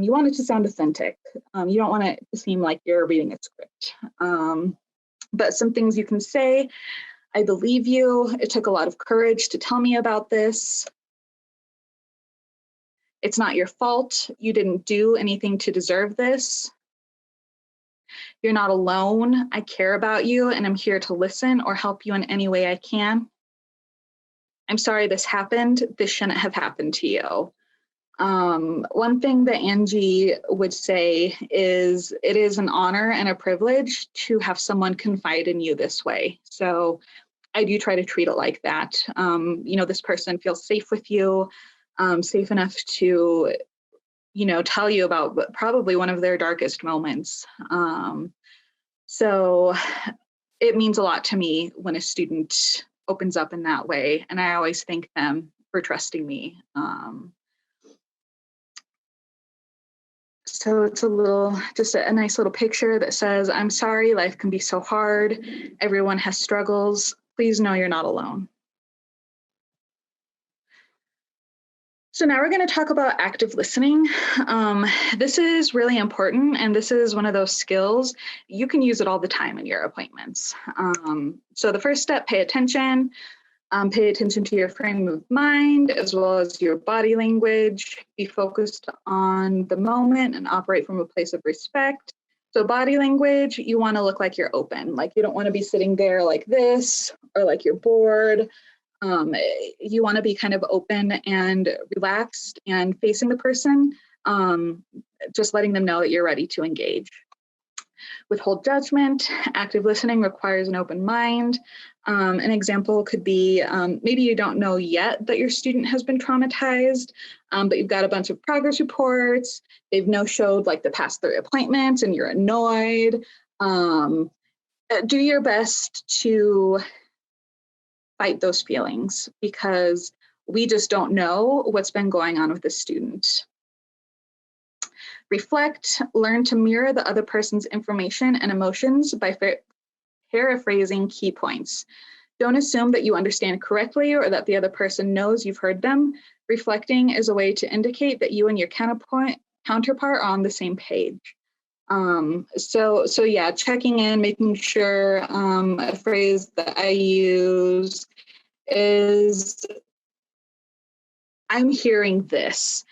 Speaker 1: You want it to sound authentic. You don't want it to seem like you're reading a script. But some things you can say: I believe you. It took a lot of courage to tell me about this. It's not your fault. You didn't do anything to deserve this. You're not alone. I care about you and I'm here to listen or help you in any way I can. I'm sorry this happened. This shouldn't have happened to you. One thing that Angie would say is it is an honor and a privilege to have someone confide in you this way. So I do try to treat it like that. You know, this person feels safe with you, safe enough to, you know, tell you about probably one of their darkest moments. So it means a lot to me when a student opens up in that way, and I always thank them for trusting me. So it's just a nice little picture that says, I'm sorry, life can be so hard. Everyone has struggles. Please know you're not alone. So now we're going to talk about active listening. This is really important, and this is one of those skills. You can use it all the time in your appointments. So the first step, pay attention. Pay attention to your frame of mind as well as your body language. Be focused on the moment and operate from a place of respect. So body language, you want to look like you're open. Like you don't want to be sitting there like this or like you're bored. You want to be kind of open and relaxed and facing the person, just letting them know that you're ready to engage. Withhold judgment. Active listening requires an open mind. An example could be maybe you don't know yet that your student has been traumatized, but you've got a bunch of progress reports. They've no-showed like the past 3 appointments and you're annoyed. Do your best to fight those feelings because we just don't know what's been going on with the student. Reflect, learn to mirror the other person's information and emotions by paraphrasing key points. Don't assume that you understand correctly or that the other person knows you've heard them. Reflecting is a way to indicate that you and your counterpart are on the same page. So yeah, checking in, making sure a phrase that I use is, I'm hearing this.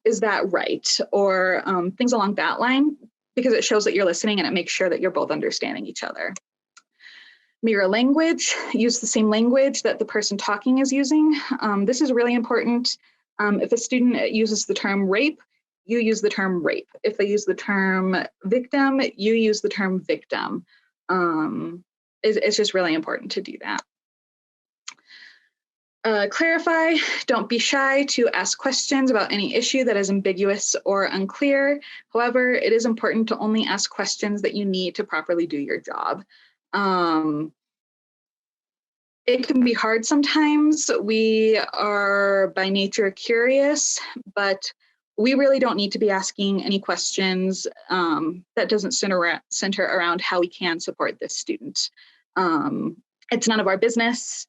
Speaker 1: Is that right? Or things along that line, because it shows that you're listening and it makes sure that you're both understanding each other. Mirror language, use the same language that the person talking is using. This is really important. If a student uses the term rape, you use the term rape. If they use the term victim, you use the term victim. It's just really important to do that. Clarify, don't be shy to ask questions about any issue that is ambiguous or unclear. However, it is important to only ask questions that you need to properly do your job. It can be hard sometimes. We are by nature curious, but we really don't need to be asking any questions that doesn't center around how we can support this student. It's none of our business.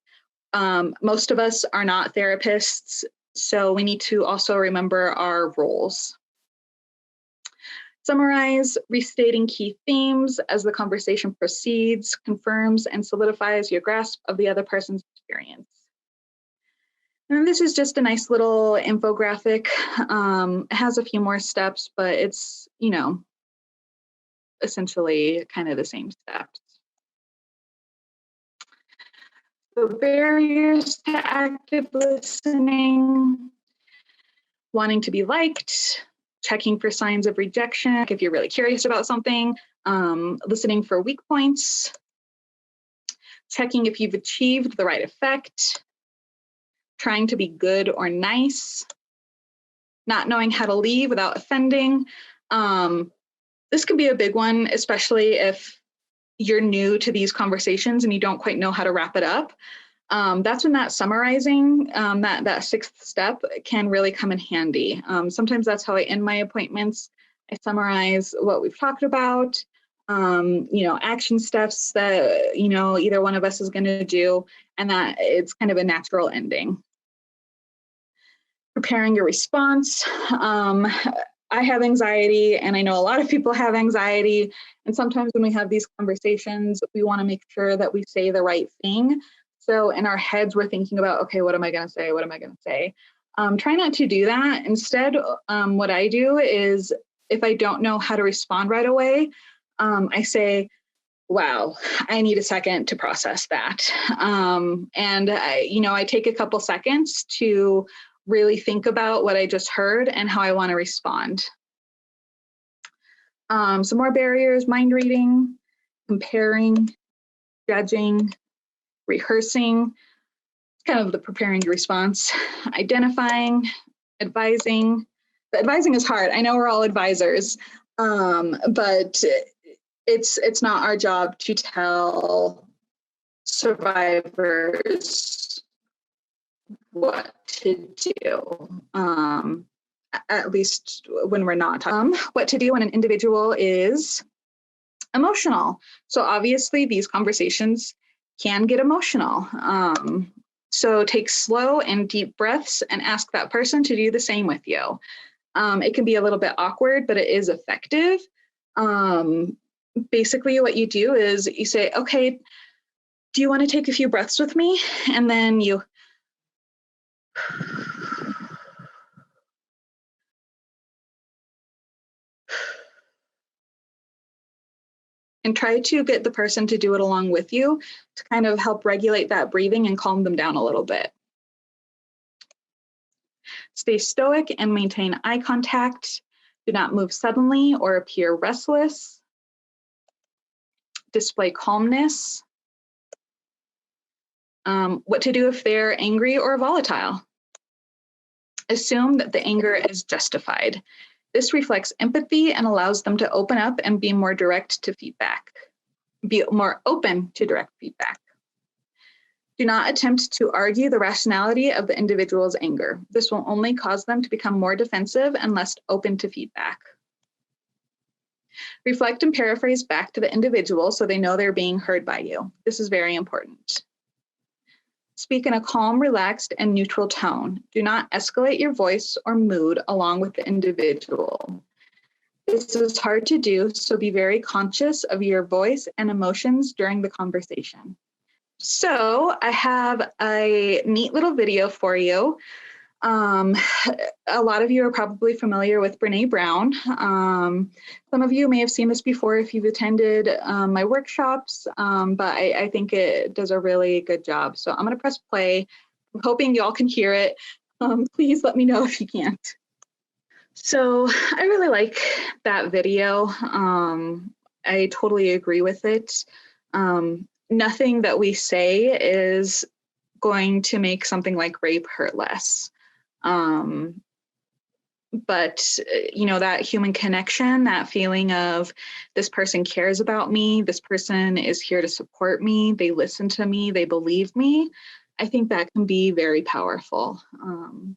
Speaker 1: Most of us are not therapists, so we need to also remember our roles. Summarize, restating key themes as the conversation proceeds, confirms and solidifies your grasp of the other person's experience. And this is just a nice little infographic. It has a few more steps, but it's, you know, essentially kind of the same steps. So barriers to active listening, wanting to be liked, checking for signs of rejection if you're really curious about something, listening for weak points, checking if you've achieved the right effect, trying to be good or nice, not knowing how to leave without offending. This could be a big one, especially if you're new to these conversations and you don't quite know how to wrap it up. That's when that summarizing, that sixth step can really come in handy. Sometimes that's how I end my appointments. I summarize what we've talked about, action steps that, either one of us is going to do, and that it's kind of a natural ending. Preparing your response. I have anxiety, and I know a lot of people have anxiety. And sometimes when we have these conversations, we want to make sure that we say the right thing. So in our heads, we're thinking about, okay, what am I going to say? What am I going to say? Try not to do that. Instead, what I do is if I don't know how to respond right away, I say, wow, I need a second to process that. And I take a couple seconds to really think about what I just heard and how I want to respond. Some more barriers: mind reading, comparing, judging, rehearsing, kind of the preparing your response, identifying, advising. The advising is hard. I know we're all advisors, but it's not our job to tell survivors what to do, at least when we're not talking. What to do when an individual is emotional. So obviously these conversations can get emotional. So take slow and deep breaths and ask that person to do the same with you. It can be a little bit awkward, but it is effective. Basically what you do is you say, okay, do you want to take a few breaths with me? And then you and try to get the person to do it along with you to kind of help regulate that breathing and calm them down a little bit. Stay stoic and maintain eye contact. Do not move suddenly or appear restless. Display calmness. What to do if they're angry or volatile. Assume that the anger is justified. This reflects empathy and allows them to open up and be more direct to feedback. Be more open to direct feedback. Do not attempt to argue the rationality of the individual's anger. This will only cause them to become more defensive and less open to feedback. Reflect and paraphrase back to the individual so they know they're being heard by you. This is very important. Speak in a calm, relaxed, and neutral tone. Do not escalate your voice or mood along with the individual. This is hard to do, so be very conscious of your voice and emotions during the conversation. So I have a neat little video for you. A lot of you are probably familiar with Brene Brown. Some of you may have seen this before if you've attended my workshops, but I think it does a really good job. So I'm going to press play. I'm hoping y'all can hear it. Please let me know if you can't. So I really like that video. I totally agree with it. Nothing that we say is going to make something like rape hurt less. But, that human connection, that feeling of this person cares about me, this person is here to support me, they listen to me, they believe me, I think that can be very powerful.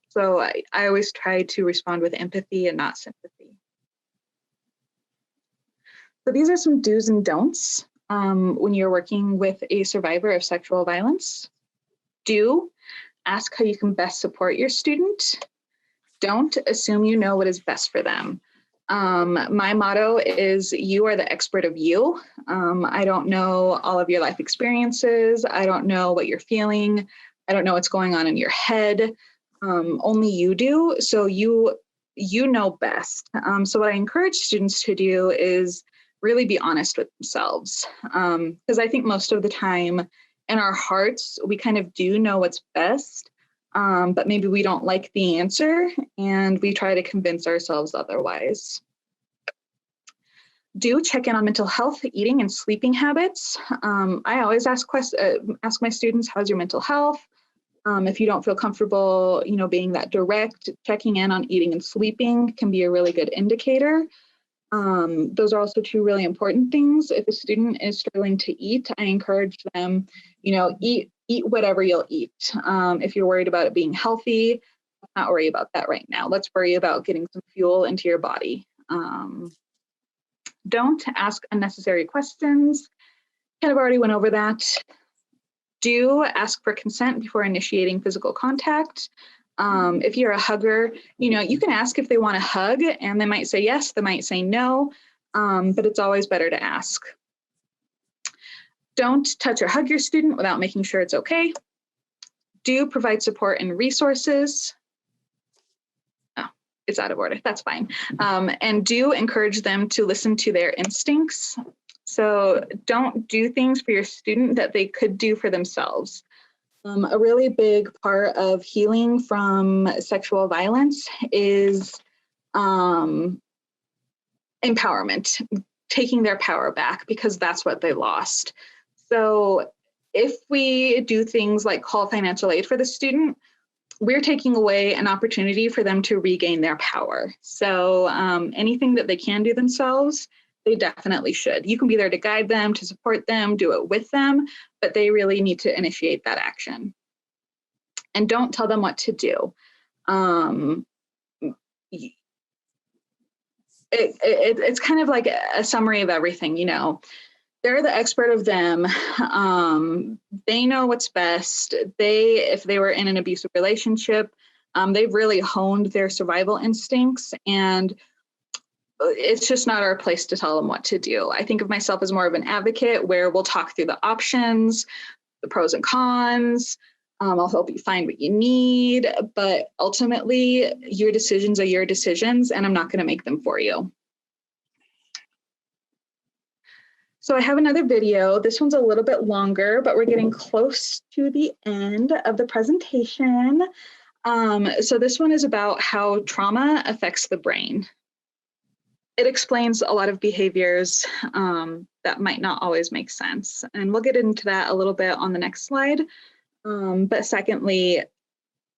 Speaker 1: So I always try to respond with empathy and not sympathy. So these are some do's and don'ts when you're working with a survivor of sexual violence. Do ask how you can best support your student. Don't assume you know what is best for them. My motto is, you are the expert of you. I don't know all of your life experiences. I don't know what you're feeling. I don't know what's going on in your head. Only you do. So you know best. So what I encourage students to do is really be honest with themselves. Because I think most of the time in our hearts, we kind of do know what's best, but maybe we don't like the answer and we try to convince ourselves otherwise. Do check in on mental health, eating, and sleeping habits. I always ask my students, how's your mental health? If you don't feel comfortable, being that direct, checking in on eating and sleeping can be a really good indicator. Those are also two really important things. If a student is struggling to eat, I encourage them, eat whatever you'll eat. If you're worried about it being healthy, not worry about that right now. Let's worry about getting some fuel into your body. Don't ask unnecessary questions. Kind of already went over that. Do ask for consent before initiating physical contact. If you're a hugger, you can ask if they want to hug, and they might say yes, they might say no, but it's always better to ask. Don't touch or hug your student without making sure it's okay. Do provide support and resources. It's out of order, that's fine. And do encourage them to listen to their instincts. So don't do things for your student that they could do for themselves. A really big part of healing from sexual violence is empowerment, taking their power back, because that's what they lost. So if we do things like call financial aid for the student, we're taking away an opportunity for them to regain their power. So anything that they can do themselves, they definitely should. You can be there to guide them, to support them, do it with them, but they really need to initiate that action. And don't tell them what to do. It's kind of like a summary of everything, They're the expert of them. They know what's best. If they were in an abusive relationship, they've really honed their survival instincts, and it's just not our place to tell them what to do. I think of myself as more of an advocate, where we'll talk through the options, the pros and cons. I'll help you find what you need, but ultimately your decisions are your decisions, and I'm not going to make them for you. So I have another video. This one's a little bit longer, but we're getting close to the end of the presentation. So this one is about how trauma affects the brain. It explains a lot of behaviors that might not always make sense. And we'll get into that a little bit on the next slide. But secondly,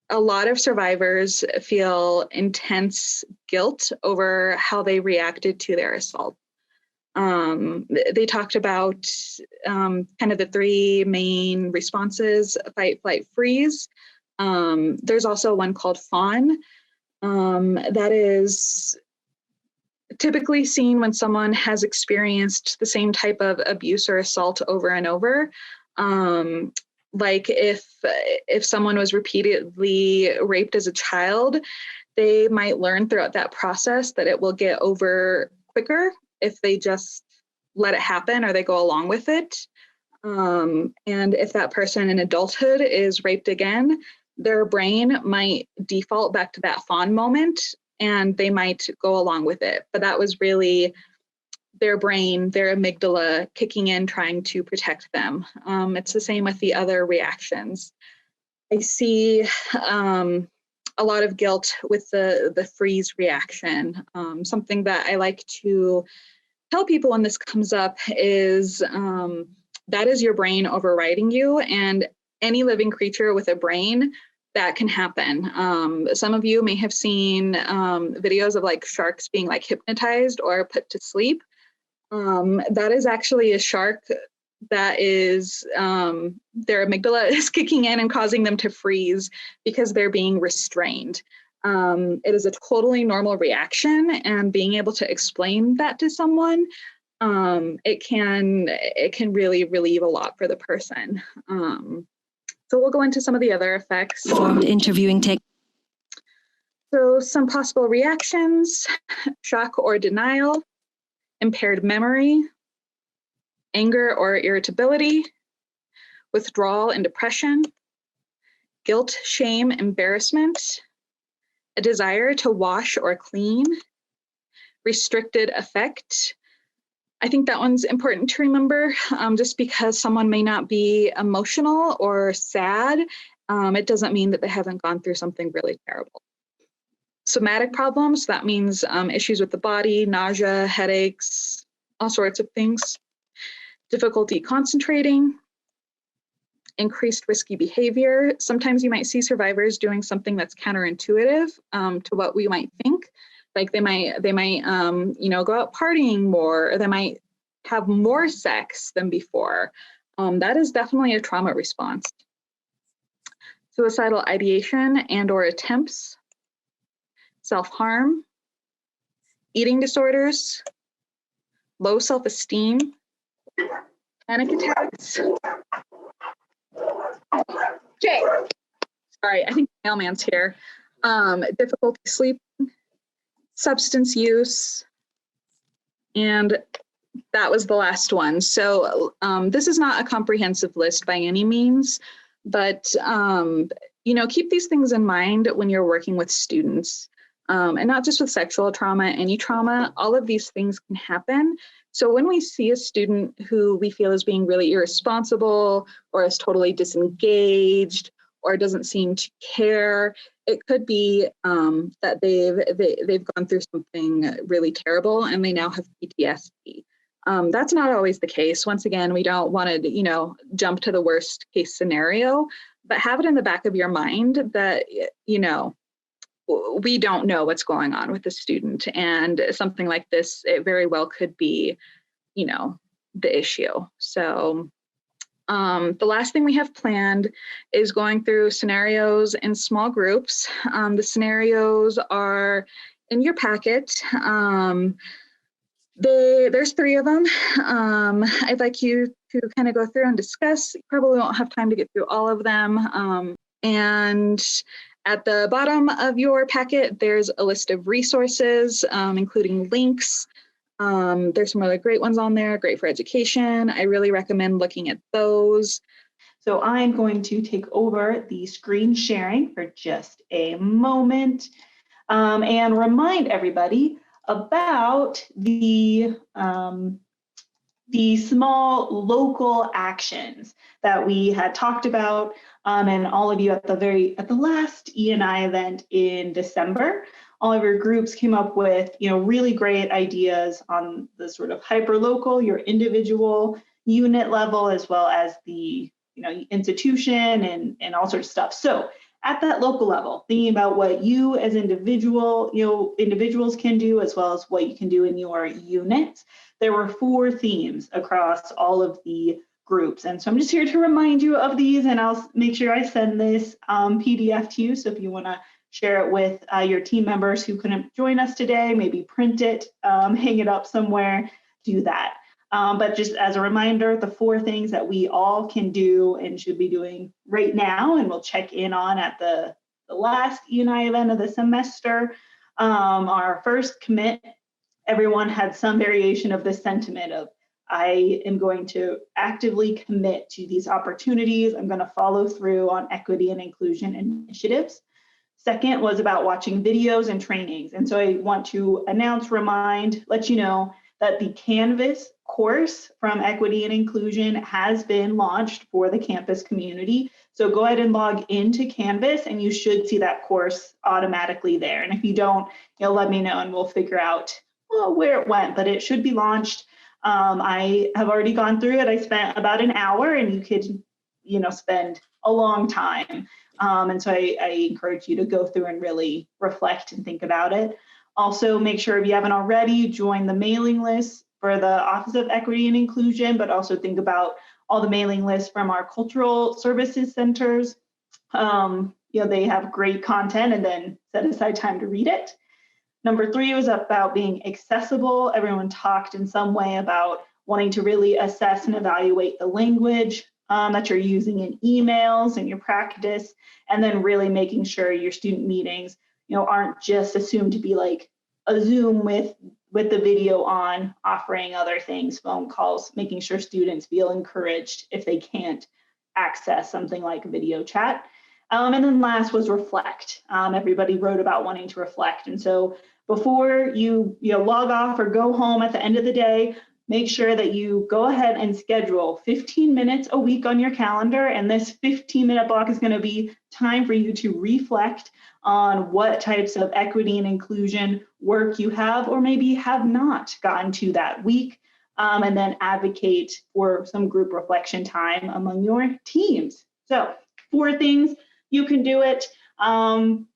Speaker 1: a lot of survivors feel intense guilt over how they reacted to their assault. They talked about kind of the three main responses: fight, flight, freeze. There's also one called fawn. That is typically seen when someone has experienced the same type of abuse or assault over and over. Like if someone was repeatedly raped as a child, they might learn throughout that process that it will get over quicker if they just let it happen or they go along with it. And if that person in adulthood is raped again, their brain might default back to that fawn moment and they might go along with it. But that was really their brain, their amygdala kicking in, trying to protect them. It's the same with the other reactions. I see a lot of guilt with the freeze reaction. Something that I like to tell people when this comes up is that is your brain overriding you, and any living creature with a brain, that can happen. Some of you may have seen videos of like sharks being like hypnotized or put to sleep. That is actually a shark that is, their amygdala is kicking in and causing them to freeze because they're being restrained. It is a totally normal reaction, and being able to explain that to someone, it can really relieve a lot for the person. So we'll go into some of the other effects.
Speaker 6: Formed interviewing tech.
Speaker 1: So some possible reactions: shock or denial, impaired memory, anger or irritability, withdrawal and depression, guilt, shame, embarrassment, a desire to wash or clean, restricted affect, I think that one's important to remember. Just because someone may not be emotional or sad, it doesn't mean that they haven't gone through something really terrible. Somatic problems, that means issues with the body, nausea, headaches, all sorts of things. Difficulty concentrating, increased risky behavior. Sometimes you might see survivors doing something that's counterintuitive to what we might think. Like they might go out partying more, or they might have more sex than before. That is definitely a trauma response. Suicidal ideation and or attempts, self-harm, eating disorders, low self-esteem, panic attacks. Okay, sorry, I think the mailman's here. Difficulty sleeping, substance use, and that was the last one. So this is not a comprehensive list by any means, but keep these things in mind when you're working with students, and not just with sexual trauma, any trauma. All of these things can happen. So when we see a student who we feel is being really irresponsible or is totally disengaged or doesn't seem to care, it could be that they've gone through something really terrible and they now have PTSD. That's not always the case. Once again, we don't want to, jump to the worst case scenario, but have it in the back of your mind that, we don't know what's going on with the student, and something like this, it very well could be, the issue. So the last thing we have planned is going through scenarios in small groups. The scenarios are in your packet. There's 3 of them. I'd like you to kind of go through and discuss. You probably won't have time to get through all of them. And at the bottom of your packet, there's a list of resources, including links. There's some other great ones on there, great for education. I really recommend looking at those.
Speaker 5: So I'm going to take over the screen sharing for just a moment and remind everybody about the small local actions that we had talked about, and all of you at the last E&I event in December. All of your groups came up with really great ideas on the sort of hyperlocal, your individual unit level, as well as the institution and all sorts of stuff. So at that local level, thinking about what you as individuals can do, as well as what you can do in your units. There were 4 themes across all of the groups. And so I'm just here to remind you of these, and I'll make sure I send this PDF to you. So if you want to share it with your team members who couldn't join us today, maybe print it, hang it up somewhere, do that. But just as a reminder, the 4 things that we all can do and should be doing right now, and we'll check in on at the last E&I event of the semester. Our first commit, everyone had some variation of this sentiment of, I am going to actively commit to these opportunities. I'm going to follow through on equity and inclusion initiatives. Second was about watching videos and trainings. And so I want to announce, remind, let you know that the Canvas course from Equity and Inclusion has been launched for the campus community. So go ahead and log into Canvas and you should see that course automatically there. And if you don't, let me know and we'll figure out where it went, but it should be launched. I have already gone through it. I spent about an hour, and you could, spend a long time. And so I encourage you to go through and really reflect and think about it. Also, make sure if you haven't already, join the mailing list for the Office of Equity and Inclusion, but also think about all the mailing lists from our cultural services centers. They have great content, and then set aside time to read it. Number 3 was about being accessible. Everyone talked in some way about wanting to really assess and evaluate the language that you're using in emails and your practice, and then really making sure your student meetings aren't just assumed to be like a Zoom with the video on, offering other things, phone calls, making sure students feel encouraged if they can't access something like video chat. And then last was reflect. Everybody wrote about wanting to reflect. And so before you log off or go home at the end of the day, make sure that you go ahead and schedule 15 minutes a week on your calendar. And this 15-minute block is going to be time for you to reflect on what types of equity and inclusion work you have or maybe have not gotten to that week, and then advocate for some group reflection time among your teams. So 4 things you can do it.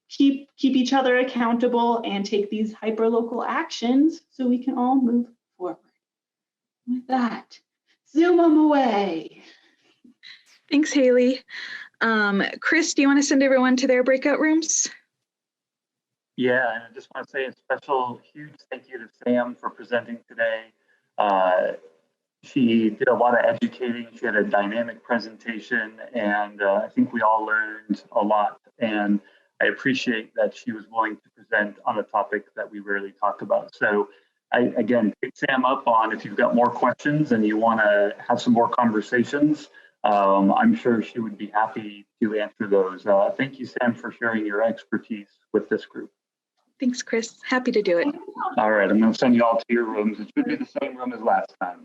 Speaker 5: Keep each other accountable and take these hyperlocal actions so we can all move forward. With that, zoom them away.
Speaker 1: Thanks, Haley. Chris, do you want to send everyone to their breakout rooms?
Speaker 2: Yeah, and I just want to say a special, huge thank you to Sam for presenting today. She did a lot of educating. She had a dynamic presentation, and I think we all learned a lot. And I appreciate that she was willing to present on a topic that we rarely talk about. So again, pick Sam up on if you've got more questions and you want to have some more conversations. I'm sure she would be happy to answer those. Thank you, Sam, for sharing your expertise with this group.
Speaker 1: Thanks, Chris. Happy to do it.
Speaker 2: All right, I'm going to send you all to your rooms. It should be the same room as last time.